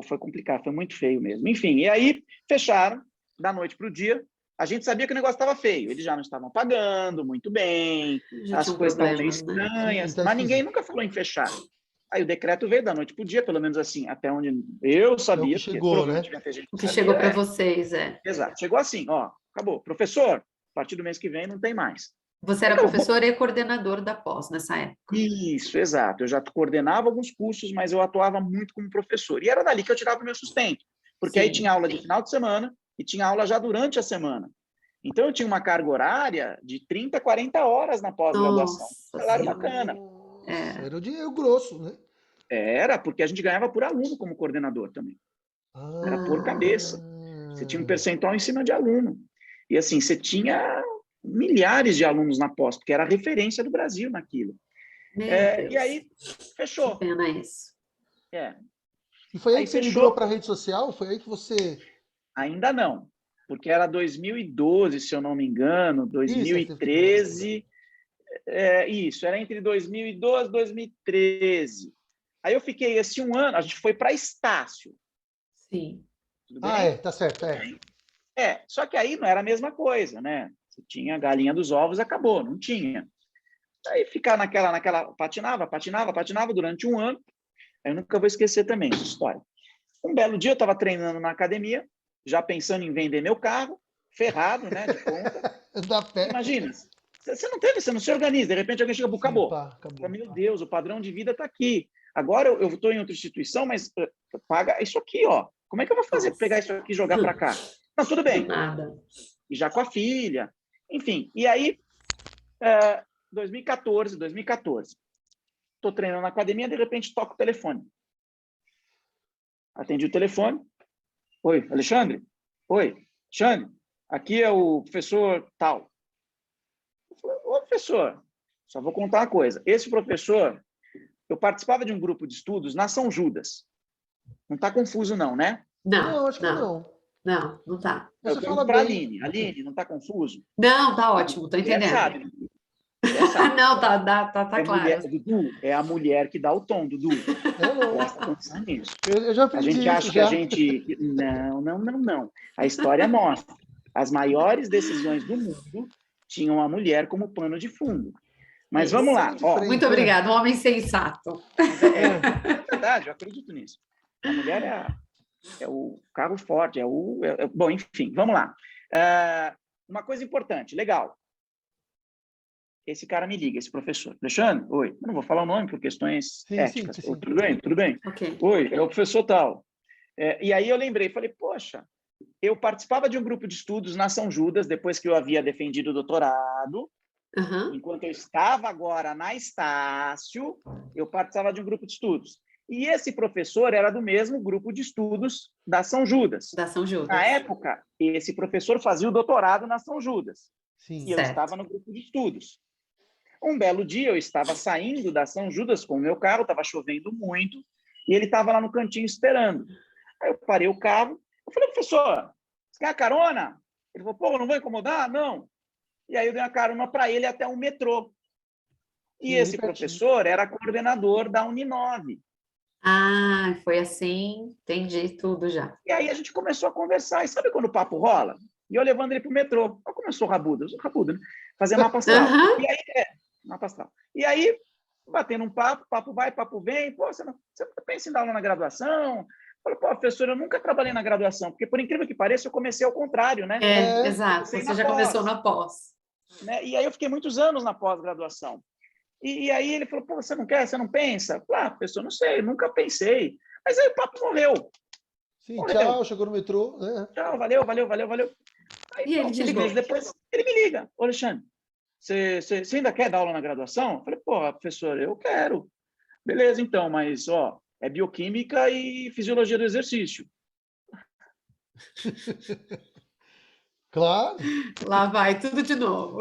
foi complicada, foi muito feio mesmo. Enfim, e aí fecharam, da noite para o dia. A gente sabia que o negócio estava feio. Eles já não estavam pagando muito bem, Já as tinha um coisas estavam meio problema, né? estranhas, Tá mas ninguém esquisito. nunca falou em fechar. Aí o decreto veio da noite para o dia, pelo menos assim, até onde eu sabia, porque chegou, provavelmente né? devia ter gente O que que sabia. chegou para vocês, Exato, chegou assim, ó, acabou. Professor, a partir do mês que vem não tem mais. Você era professor e coordenador da pós nessa época. Isso, exato. Eu já coordenava alguns cursos, mas eu atuava muito como professor. E era dali que eu tirava o meu sustento, porque aí tinha aula de final de semana e tinha aula já durante a semana. Então, eu tinha uma carga horária de 30, 40 horas na pós-graduação. Salário bacana. Era o dinheiro grosso, né? Era, porque a gente ganhava por aluno como coordenador também. Era por cabeça. Você tinha um percentual em cima de aluno. E assim, você tinha milhares de alunos na pós, porque era a referência do Brasil naquilo. E aí, fechou. Que pena isso. E foi aí que você migrou para a rede social? Foi aí que você... Ainda não, porque era 2012, se eu não me engano, 2013. Isso, era entre 2012 e 2013. Aí eu fiquei esse um ano, a gente foi para Estácio. Sim. Tudo bem? Tá certo, só que aí não era a mesma coisa, né? Você tinha a galinha dos ovos, acabou, não tinha. Aí ficar naquela patinava durante um ano. Eu nunca vou esquecer também essa história. Um belo dia eu estava treinando na academia, já pensando em vender meu carro, ferrado, né, de conta. Imagina, você não se organiza, de repente alguém chega, acabou. Meu Deus, o padrão de vida está aqui. Agora eu estou em outra instituição, mas paga isso aqui, ó. Como é que eu vou fazer para pegar isso aqui e jogar para cá? Não, tudo bem. Nada. E já com a filha. Enfim, e aí, 2014. Estou treinando na academia, de repente toco o telefone. Atendi o telefone. Oi, Alexandre? Oi, Alexandre, aqui é o professor tal. Eu falei, ô, professor, só vou contar uma coisa. Esse professor, eu participava de um grupo de estudos na São Judas. Não está confuso não, né? Não, acho que não. Não tá. Eu pergunto para a Aline. Aline, não está confuso? Não, tá ótimo, tô entendendo. Sabe. Não, tá claro. Dudu, é a mulher que dá o tom, Dudu. Presta atenção nisso. Eu já aprendi a gente acha que a gente... Não. A história mostra. As maiores decisões do mundo tinham a mulher como pano de fundo. Mas vamos lá. Muito obrigada, um homem sensato. É verdade, eu acredito nisso. A mulher é o carro forte, bom, enfim, vamos lá. Uma coisa importante, legal. Esse cara me liga, esse professor. Alexandre, oi. Eu não vou falar o nome por questões éticas. Sim. Tudo bem? Okay. Oi, é o professor tal. E aí eu lembrei, falei, poxa, eu participava de um grupo de estudos na São Judas, depois que eu havia defendido o doutorado. Enquanto eu estava agora na Estácio, eu participava de um grupo de estudos. E esse professor era do mesmo grupo de estudos da São Judas. Na época, esse professor fazia o doutorado na São Judas. Sim, e eu estava no grupo de estudos. Um belo dia, eu estava saindo da São Judas com o meu carro, estava chovendo muito, e ele estava lá no cantinho esperando. Aí eu parei o carro, eu falei, professor, você quer a carona? Ele falou, pô, não vou incomodar? Não. E aí eu dei uma carona para ele até um metrô. E esse professor era coordenador da Uninove. Ah, foi assim, entendi tudo já. E aí a gente começou a conversar, e sabe quando o papo rola? E eu levando ele para o metrô. Eu começou rabuda, né? Fazer mapa astral. E aí, mapa astral. E aí, batendo um papo vai, papo vem. Pô, você não pensa em dar aula na graduação? Eu falei, pô, professor, eu nunca trabalhei na graduação, porque por incrível que pareça, eu comecei ao contrário, né? Exato, você já começou na pós. Né? E aí eu fiquei muitos anos na pós-graduação. E aí ele falou, pô, você não quer, você não pensa? Eu falei, professor, não sei, nunca pensei. Mas aí o papo morreu. Sim, tchau, chegou no metrô. Tchau, valeu. Aí, e ele te ligou? meses depois, ele me liga. Ô, Alexandre, você ainda quer dar aula na graduação? Eu falei, pô, professor, eu quero. Beleza, então, mas, ó, é bioquímica e fisiologia do exercício. Claro. Lá vai tudo de novo.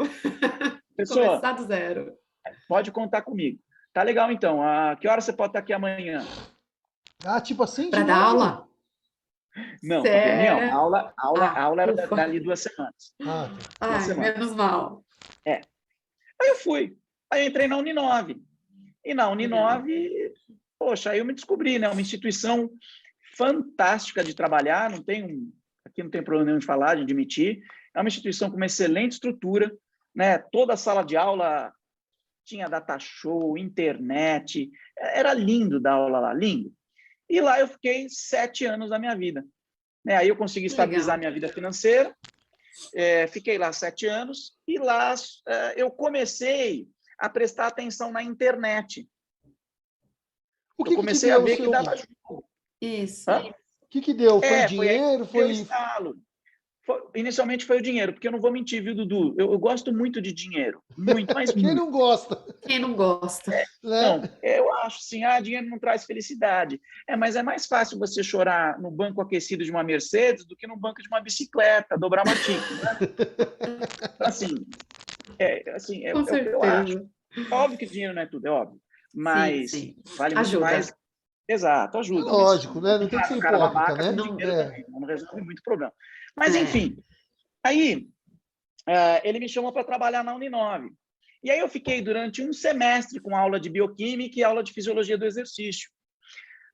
Professor, Começar do zero. pode contar comigo. Tá legal, então. A que hora você pode estar aqui amanhã? Ah, tipo assim, de Para dar novo? aula? Não, reunião. Sério? Aula era Ufa. dali 2 semanas. Ah, tá. 2 semanas. Menos mal. É. Aí eu fui. Aí eu entrei na Uninove. E na Legal. Uninove, poxa, aí eu me descobri, né? Uma instituição fantástica de trabalhar, aqui não tem problema nenhum de falar, de admitir. É uma instituição com uma excelente estrutura, né? Toda a sala de aula tinha data show, internet, era lindo dar aula lá, lindo. E lá eu fiquei 7 anos da minha vida. Né? Aí eu consegui estabilizar minha vida financeira, fiquei lá 7 anos, e lá eu comecei a prestar atenção na internet. O Eu que te comecei a deu o ver que seu... dava. Isso. Hã? O que deu? Foi Foi aí dinheiro? que deu o Foi... estalo. Inicialmente foi o dinheiro, porque eu não vou mentir, viu, Dudu? Eu gosto muito de dinheiro, muito, mas Quem muito. não gosta? Quem não gosta? Né? Não, eu acho assim, dinheiro não traz felicidade. Mas é mais fácil você chorar no banco aquecido de uma Mercedes do que no banco de uma bicicleta, dobrar matriz, né? Então, assim, Com eu acho. certeza. Óbvio que dinheiro não é tudo, é óbvio. Sim, Mas sim. vale muito Ajuda. mais. Exato, É ajuda, mas lógico, né? Não tem que ser o cara hipócrita, babaca né? com Não, dinheiro também, não resolve muito problema. Mas, é. enfim, aí ele me chamou para trabalhar na Uninove. E aí eu fiquei durante um semestre com aula de bioquímica e aula de fisiologia do exercício.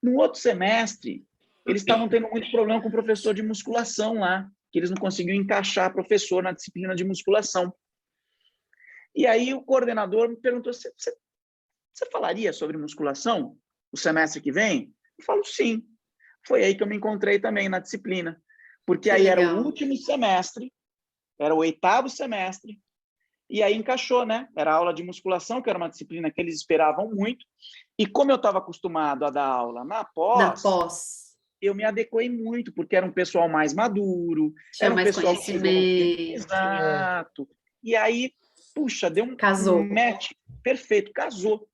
No outro semestre, eles estavam tendo muito problema com o professor de musculação lá, que eles não conseguiam encaixar professor na disciplina de musculação. E aí o coordenador me perguntou, você falaria sobre musculação o semestre que vem? Eu falo, sim. Foi aí que eu me encontrei também na disciplina. Porque Que aí era o legal. último semestre, era o 8º semestre, e aí encaixou, né? Era aula de musculação, que era uma disciplina que eles esperavam muito. E como eu estava acostumado a dar aula na Na pós, pós. eu me adequei muito, porque era um pessoal mais maduro, Tinha era um mais pessoal que chegou no tempo conhecimento. exato. E aí, puxa, deu um Casou. match perfeito, casou.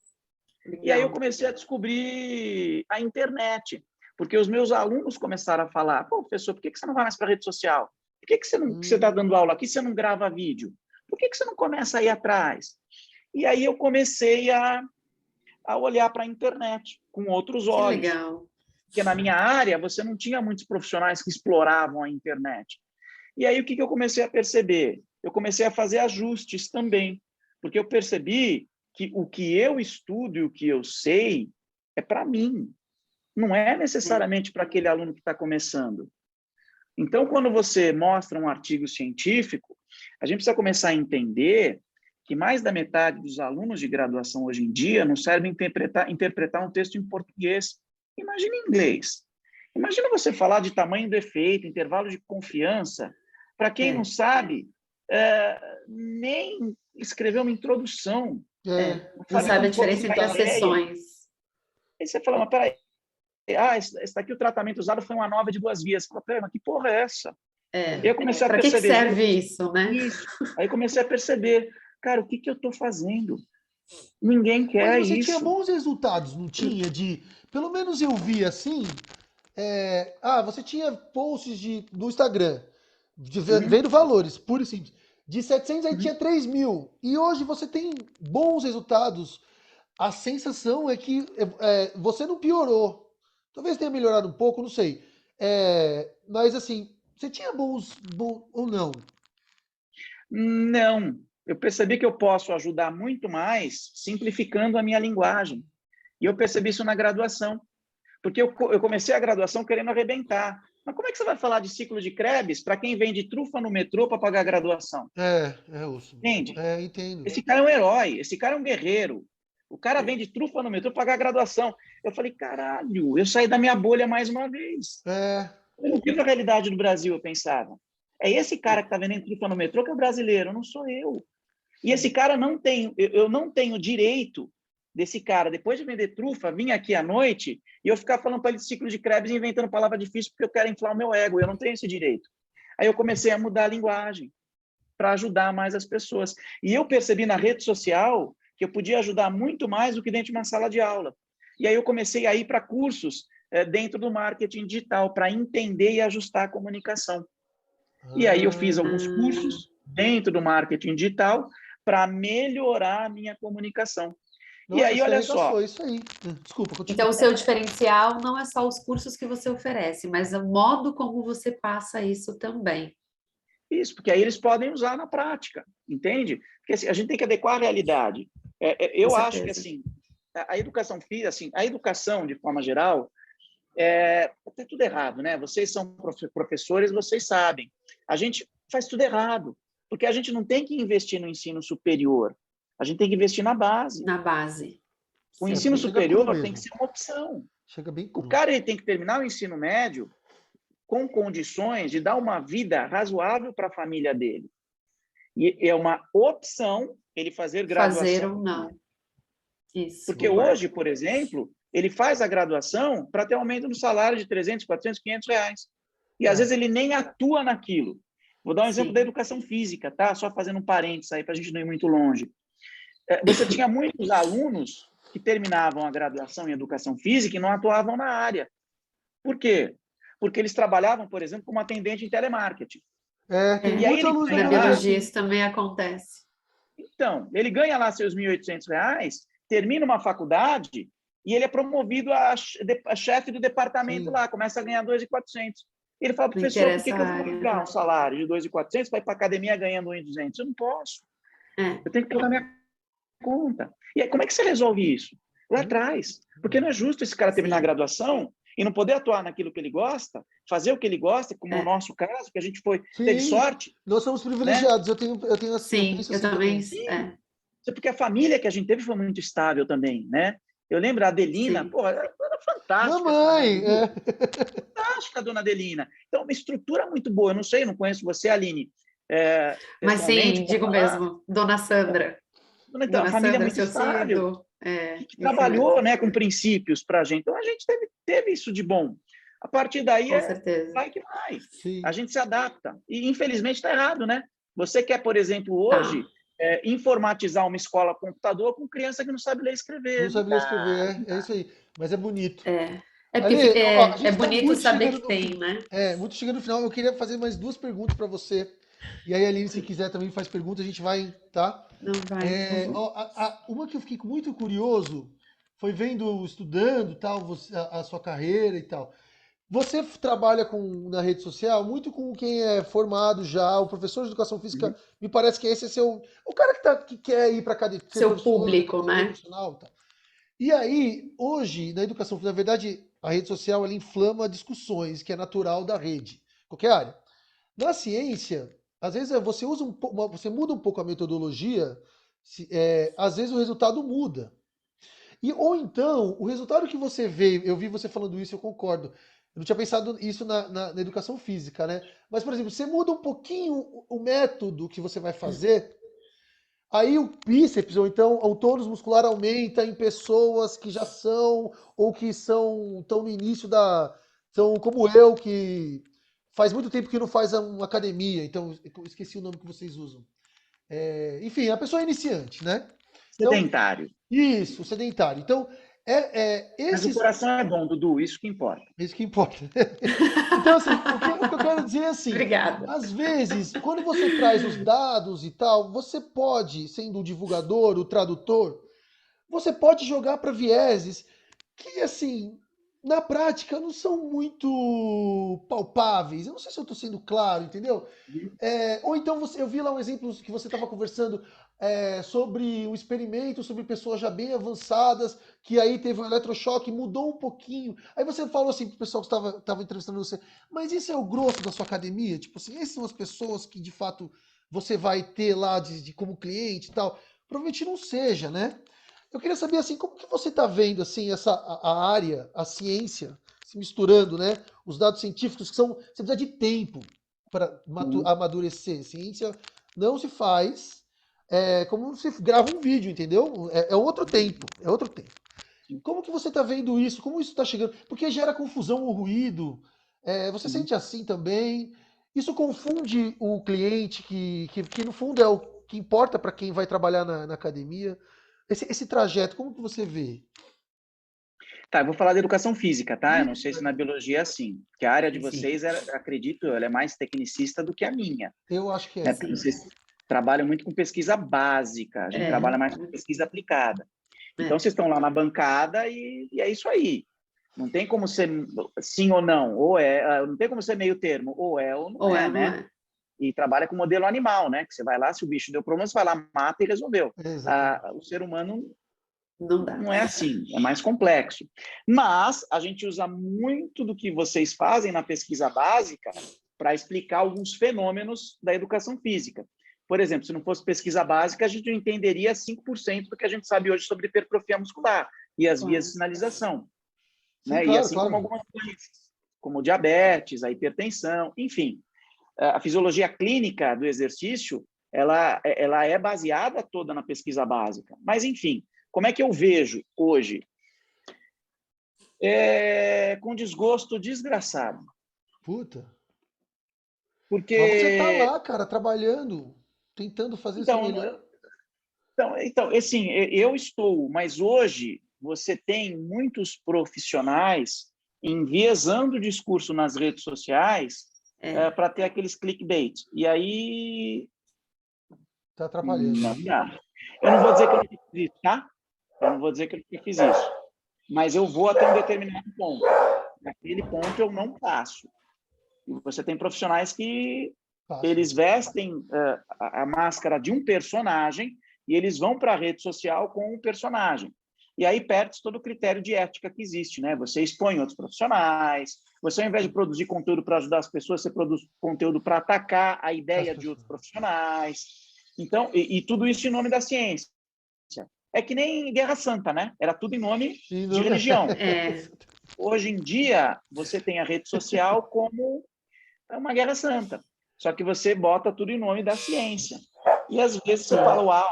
E aí eu Legal. comecei a descobrir a internet, porque os meus alunos começaram a falar, pô, professor, por que você não vai mais para a rede social? Por que você está dando aula aqui, você não grava vídeo? Por que você não começa a ir atrás? E aí eu comecei a olhar para a internet com outros Que olhos. legal. Porque na minha área, você não tinha muitos profissionais que exploravam a internet. E aí o que eu comecei a perceber? Eu comecei a fazer ajustes também, porque eu percebi que o que eu estudo e o que eu sei é para mim, não é necessariamente para aquele aluno que está começando. Então, quando você mostra um artigo científico, a gente precisa começar a entender que mais da metade dos alunos de graduação hoje em dia não sabem interpretar um texto em português. Imagina em inglês. Imagina você falar de tamanho do efeito, intervalo de confiança. Para quem não sabe, nem escrever uma introdução. Não sabe a Um pouco diferença sobre entre as ideia. sessões. Aí você fala, mas peraí, esse daqui o tratamento usado foi uma nova de 2 vias. Você fala, peraí, mas que porra é essa? E eu comecei a Para que perceber serve isso, né? isso. Aí comecei a perceber, cara, o que eu estou fazendo? Ninguém quer Mas você tinha isso. bons resultados, não tinha? Pelo menos eu vi assim. Você tinha posts do Instagram, vendo valores, puro e simples. De 700 aí tinha 3.000. E hoje você tem bons resultados. A sensação é que você não piorou. Talvez tenha melhorado um pouco, não sei. Mas assim, você tinha bons ou não? Não. Eu percebi que eu posso ajudar muito mais simplificando a minha linguagem. E eu percebi isso na graduação. Porque eu comecei a graduação querendo arrebentar. Mas como é que você vai falar de ciclo de Krebs para quem vende trufa no metrô para pagar a graduação? Osso. Entende? Entendo. Esse cara é um herói, esse cara é um guerreiro. O cara vende trufa no metrô para pagar a graduação. Eu falei, caralho, eu saí da minha bolha mais uma vez. Eu não vivo a realidade do Brasil, eu pensava. É esse cara que está vendendo trufa no metrô que é o brasileiro, não sou eu. E esse cara não tem, eu não tenho direito desse cara, depois de vender trufa, vir aqui à noite e eu ficar falando para ele de ciclo de Krebs e inventando palavra difícil porque eu quero inflar o meu ego. Eu não tenho esse direito. Aí eu comecei a mudar a linguagem. para ajudar mais as pessoas. E eu percebi na rede social que eu podia ajudar muito mais do que dentro de uma sala de aula. E aí eu comecei a ir para cursos dentro do marketing digital, para entender e ajustar a comunicação. E aí eu fiz alguns cursos dentro do marketing digital para melhorar a minha comunicação. Nossa, E aí, olha só. isso aí. Desculpa, continua. Então, o seu diferencial não é só os cursos que você oferece, mas o modo como você passa isso também. Isso, porque aí eles podem usar na prática, entende? Porque assim, a gente tem que adequar a realidade. Eu acho que assim, a educação física, assim, a educação de forma geral, tem tudo errado, né? Vocês são professores, vocês sabem. A gente faz tudo errado, porque a gente não tem que investir no ensino superior, a gente tem que investir na base. Na base. O ensino superior tem que ser uma opção. Chega bem cru. O cara ele tem que terminar o ensino médio com condições de dar uma vida razoável para a família dele. E é uma opção ele fazer graduação. Fazer ou não. Isso. Porque hoje, por exemplo, ele faz a graduação para ter aumento no salário de 300, 400, 500 reais. E às vezes ele nem atua naquilo. Vou dar um exemplo da educação física, tá? Só fazendo um parênteses aí para a gente não ir muito longe. Você tinha muitos alunos que terminavam a graduação em educação física e não atuavam na área. Por quê? Porque eles trabalhavam, por exemplo, como atendente em telemarketing. E aí na biologia isso também acontece. Então, ele ganha lá seus R$ 1.800, termina uma faculdade e ele é promovido a chefe do departamento lá, começa a ganhar R$ 2.400. Ele fala, professor, por que eu vou pagar um salário de R$ 2.400 para ir para a academia ganhando R$ 1.200? Eu não posso. Eu tenho que pagar minha conta. E aí, como é que você resolve isso? Lá atrás. Porque não é justo esse cara terminar a graduação e não poder atuar naquilo que ele gosta, fazer o que ele gosta, como no nosso caso, que a gente teve sorte. Nós somos privilegiados. Né? Eu tenho assim. Sim, eu também. Porque a família que a gente teve foi muito estável também, né? Eu lembro a Adelina, pô, era fantástica. Mamãe! Fantástica, dona Adelina. Então, uma estrutura muito boa. Eu não sei, não conheço você, Aline. Mas sim, digo mesmo, dona Sandra. Então, dona a família Sandra, muito estável. Que trabalhou, né, com princípios para a gente. Então, a gente teve isso de bom. A partir daí, vai que vai. Sim. A gente se adapta. E, infelizmente, está errado, né? Você quer, por exemplo, hoje, informatizar uma escola computador com criança que não sabe ler e escrever. Não sabe ler e escrever, é isso aí. Mas é bonito. É bonito saber que tem, né? Muito chegando no final. Eu queria fazer mais 2 perguntas para você. E aí, Aline, se quiser também faz pergunta, a gente vai, tá? Não vai. Uma que eu fiquei muito curioso foi estudando tal, a sua carreira e tal. Você trabalha na rede social muito com quem é formado já, o professor de educação física, me parece que esse é o cara que quer ir para academia. Seu público, né? Tá. E aí, hoje, na educação física, na verdade, a rede social ela inflama discussões, que é natural da rede, qualquer área. Na ciência, às vezes você você muda um pouco a metodologia, às vezes o resultado muda. Ou então, o resultado que você vê, eu vi você falando isso, eu concordo. Eu não tinha pensado isso na educação física, né? Mas, por exemplo, você muda um pouquinho o método que você vai fazer, aí o bíceps, ou então o tônus muscular aumenta em pessoas que já são, ou que estão no início são como eu, que faz muito tempo que não faz uma academia, então eu esqueci o nome que vocês usam. Enfim, a pessoa é iniciante, né? Sedentário. Então, isso, sedentário. Então, Mas o coração é bom, Dudu, isso que importa. Isso que importa. Então, assim, o que eu quero dizer é assim, Obrigada. Às vezes, quando você traz os dados e tal, você pode, sendo o divulgador, o tradutor, você pode jogar para vieses que, assim, na prática não são muito palpáveis. Eu não sei se eu estou sendo claro, entendeu? Ou então, eu vi lá um exemplo que você estava conversando sobre um experimento sobre pessoas já bem avançadas, que aí teve um eletrochoque, mudou um pouquinho. Aí você falou assim pro pessoal que estava entrevistando você, mas isso é o grosso da sua academia? Tipo assim, essas são as pessoas que de fato você vai ter lá como cliente e tal? Provavelmente não seja, né? Eu queria saber assim, como que você está vendo assim a área, a ciência se misturando, né? Os dados científicos que você precisa de tempo para amadurecer. Ciência não se faz como se grava um vídeo, entendeu? É outro tempo, é outro tempo. Como que você está vendo isso? Como isso está chegando? Porque gera confusão ou ruído. Você sente assim também? Isso confunde o cliente, que no fundo é o que importa para quem vai trabalhar na academia. Esse trajeto, como que você vê? Tá, eu vou falar da educação física, tá? Eu não sei se na Isso. biologia é assim, porque a área de Sim, vocês, acredito, ela é mais tecnicista do que a minha, Eu acho que né? é. Porque sim. vocês trabalham muito com pesquisa básica, a gente É, trabalha mais com pesquisa aplicada. Então, é. vocês estão lá na bancada e é isso aí. Não tem como ser sim ou não, ou é, não tem como ser meio termo, ou é ou não Ou é é, ou não né? é? E trabalha com modelo animal, né? Que você vai lá, se o bicho deu problema, você vai lá, mata e resolveu. Exatamente. O ser humano Não dá. não é assim, é mais complexo. Mas a gente usa muito do que vocês fazem na pesquisa básica para explicar alguns fenômenos da educação física. Por exemplo, se não fosse pesquisa básica, a gente não entenderia 5% do que a gente sabe hoje sobre hipertrofia muscular e as vias de Claro. sinalização, Sim, né? E claro, assim como claro. algumas doenças, como diabetes, a hipertensão, enfim. A fisiologia clínica do exercício, ela é baseada toda na pesquisa básica. Mas, enfim, como é que eu vejo hoje? Com desgosto desgraçado. Puta. Mas você tá Porque, lá, cara, trabalhando, tentando fazer o seu então, melhor. assim, eu estou, mas hoje você tem muitos profissionais enviesando o discurso nas redes sociais É, para ter aqueles clickbait. E aí, Tá atrapalhando. não dá. Eu não vou dizer que eu não fiz isso, tá? Eu não vou dizer que eu fiz isso. Mas eu vou até um determinado ponto. Naquele ponto eu não passo. E você tem profissionais que Fácil. eles vestem a máscara de um personagem e eles vão para a rede social com um personagem. E aí perde todo o critério de ética que existe, né? Você expõe outros profissionais, você ao invés de produzir conteúdo para ajudar as pessoas, você produz conteúdo para atacar a As ideia de pessoas. outros profissionais. Então, e tudo isso em nome da ciência. É que nem Guerra Santa, né? Era tudo em nome E de não... religião. é, Hoje em dia, você tem a rede social como uma guerra santa. Só que você bota tudo em nome da ciência. E às vezes você sim, fala, uau,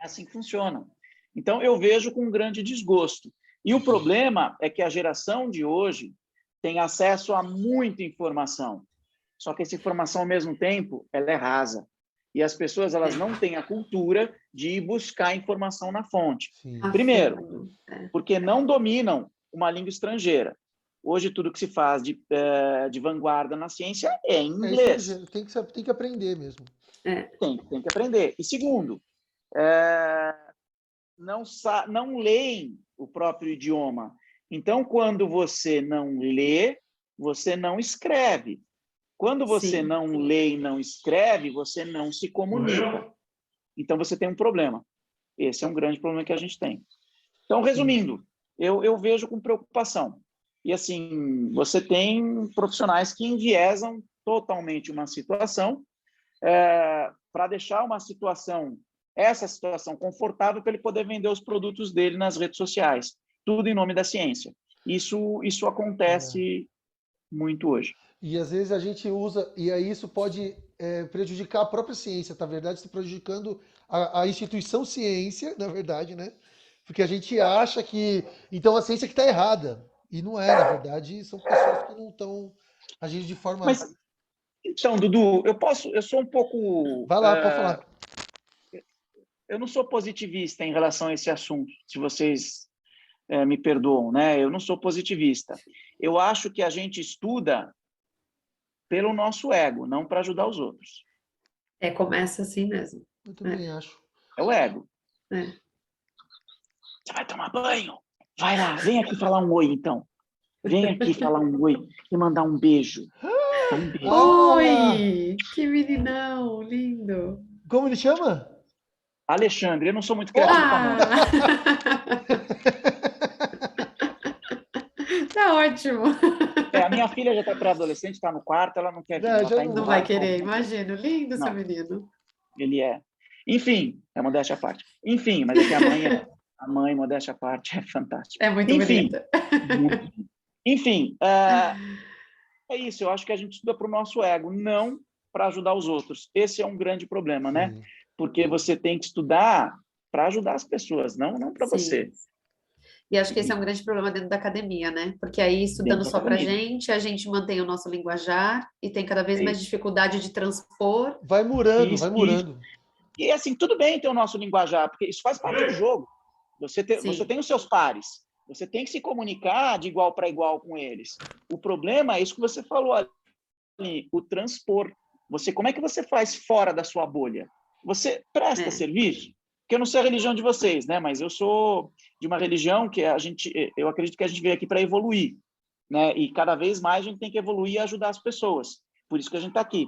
é assim que funciona. Então eu vejo com um grande desgosto. E o problema é que a geração de hoje tem acesso a muita informação. Só que essa informação, ao mesmo tempo, ela é rasa. E as pessoas elas é. não têm a cultura de ir buscar informação na fonte. Sim. A Primeiro, fundo. É. porque não dominam uma língua estrangeira. Hoje, tudo que se faz de vanguarda na ciência é em É inglês. estrangeiro, tem que aprender mesmo. É, Tem que aprender. E segundo, não leem o próprio idioma. Então, quando você não lê, você não escreve. Quando você sim. não lê e não escreve, você não se comunica. Então, você tem um problema. Esse é um grande problema que a gente tem. Então, Sim. resumindo, eu vejo com preocupação. E, assim, você tem profissionais que enviesam totalmente uma situação para deixar essa situação confortável para ele poder vender os produtos dele nas redes sociais. Tudo em nome da ciência. Isso É. acontece muito hoje. E às vezes a gente usa, e aí isso pode prejudicar a própria ciência, na verdade, está prejudicando a instituição ciência, na verdade, né? Porque a gente acha que, então a ciência que está errada. E não é, na verdade, são pessoas que não estão agindo de forma. Mas, então, Dudu, eu sou um pouco... Vai lá, pode falar. eu não sou positivista em relação a esse assunto, se vocês me perdoam, né? Eu não sou positivista. Eu acho que a gente estuda pelo nosso ego, não para ajudar os outros. É, começa assim mesmo. Eu É, também acho. É o ego. é. Você vai tomar banho? Vai lá, vem aqui falar um oi, então. Vem aqui falar um oi e mandar um beijo. Dá um beijo. Ah! Oi, que meninão, lindo. Como ele chama? Alexandre, eu não sou muito criativo para nome. Ah! Tá ótimo. A minha filha já está pré-adolescente, está no quarto, ela não quer vir, Não, ela já está indo Não não. vai lá. querer, imagino. Lindo seu Não, menino. ele é. Enfim, é modéstia à parte. Enfim, mas é que a mãe, modéstia à parte, é fantástica. É muito Enfim, bonita. muito. Enfim, é isso. Eu acho que a gente estuda para o nosso ego, não para ajudar os outros. Esse é um grande problema, né? Sim. Porque você tem que estudar para ajudar as pessoas, não para Sim. você. E acho que esse é um grande problema dentro da academia, né? Porque aí, estudando Dentro da só para academia. a gente mantém o nosso linguajar e tem cada vez É mais isso. dificuldade de transpor. Vai murando, vai Isso, isso. murando. E assim, tudo bem ter o nosso linguajar, porque isso faz parte do jogo. Você Sim, tem os seus pares, você tem que se comunicar de igual para igual com eles. O problema é isso que você falou ali, o transpor. Como é que você faz fora da sua bolha? Você presta é, serviço? Porque eu não sei a religião de vocês, né? Mas eu sou de uma religião que eu acredito que a gente veio aqui para evoluir, né? E cada vez mais a gente tem que evoluir e ajudar as pessoas. Por isso que a gente está aqui.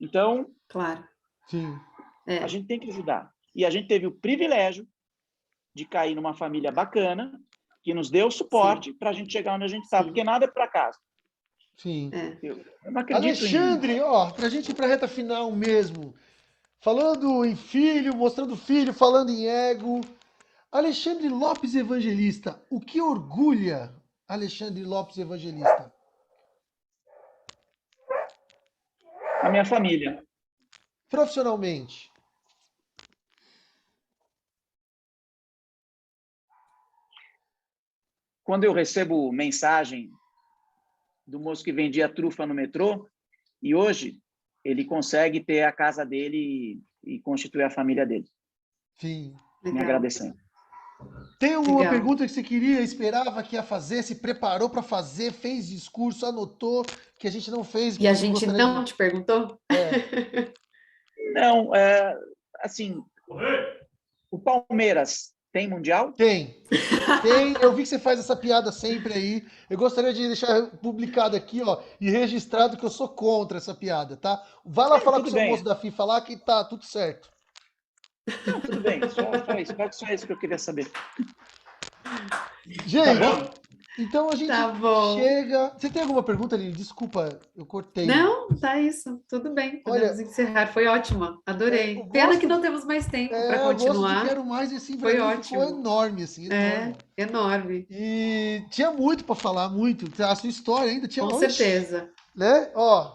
Então, claro. Sim. a É, gente tem que ajudar. E a gente teve o privilégio de cair numa família bacana, que nos deu sim, suporte para a gente chegar onde a gente está, sim. porque nada é por acaso. Sim. É. Eu não acredito em. Alexandre, ó, pra gente ir pra reta final mesmo, falando em filho, mostrando filho, falando em ego. Alexandre Lopes Evangelista, o que orgulha Alexandre Lopes Evangelista? A minha família. Profissionalmente. Quando eu recebo mensagem do moço que vendia trufa no metrô, e hoje ele consegue ter a casa dele e constituir a família dele, Sim. me Legal, agradecendo. Tem alguma legal. pergunta que você queria, esperava que ia fazer, se preparou para fazer, fez discurso, anotou, que a gente não fez, que E a você gente gostaria de. não te perguntou? É, Não, assim, o Palmeiras tem Mundial? tem. Tem, eu vi que você faz essa piada sempre aí. Eu gostaria de deixar publicado aqui, ó, e registrado que eu sou contra essa piada, tá? Vai lá falar com o Tudo seu moço bem. da FIFA lá que tá tudo certo. Não, tudo bem. Só isso que eu queria saber. Tá Gente, bom? então a Tá gente bom. chega. Você tem alguma pergunta, Lili? Desculpa, eu cortei. Não, tá isso. Tudo bem, podemos Olha, encerrar. Foi ótima, eu adorei. Pena que gosto, não temos mais tempo para eu gosto de continuar. quero mais e assim para Foi mim ficou ótimo. enorme, assim, enorme. É, enorme, E tinha muito para falar, muito. A sua história ainda tinha. com Oxi, certeza. né? Ó,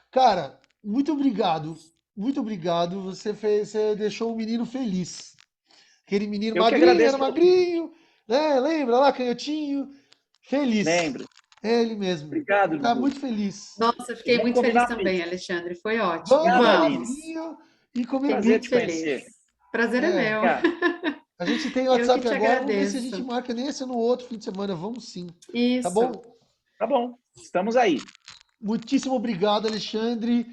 cara, muito obrigado. Muito obrigado. Você deixou o menino feliz. Aquele menino Eu que magrinho, era agradeço pelo convite. magrinho, né? Lembra lá, canhotinho? Feliz. Lembro. É ele mesmo. Obrigado, Tá Dudu. muito feliz. Nossa, E fiquei vamos muito feliz combinar também, pizza. Alexandre. Foi ótimo. Vamos Obrigado, tomar um Aline. Vamos. vinho e comer Fiquei Prazer te muito pizza. feliz. conhecer. Prazer é É. meu. Obrigado. A gente tem Eu que WhatsApp te agora, vamos ver se a gente agradeço. marca nesse ou no outro fim de semana. Vamos sim. Tá bom? Isso. Tá bom. Estamos aí. Muitíssimo obrigado, Alexandre.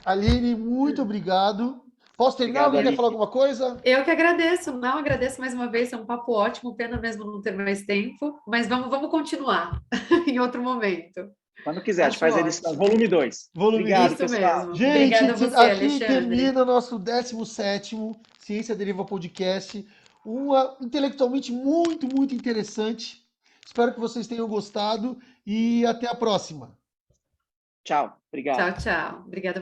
Aline, muito obrigado. Posso terminar? Obrigado, Alguém quer falar Aline. alguma coisa? Eu que agradeço, não agradeço mais uma vez, é um papo ótimo, pena mesmo não ter mais tempo, mas vamos continuar em outro momento. Quando quiser, a gente Acho faz a edição ótimo. volume 2. Volume Obrigado, 2. Isso pessoal. mesmo. Gente, Obrigada a você, aqui Alexandre. termina o nosso 17º Ciência Deriva Podcast. Uma intelectualmente muito, muito interessante. Espero que vocês tenham gostado e até a próxima. Tchau. Tchau, Obrigado. tchau. Obrigada.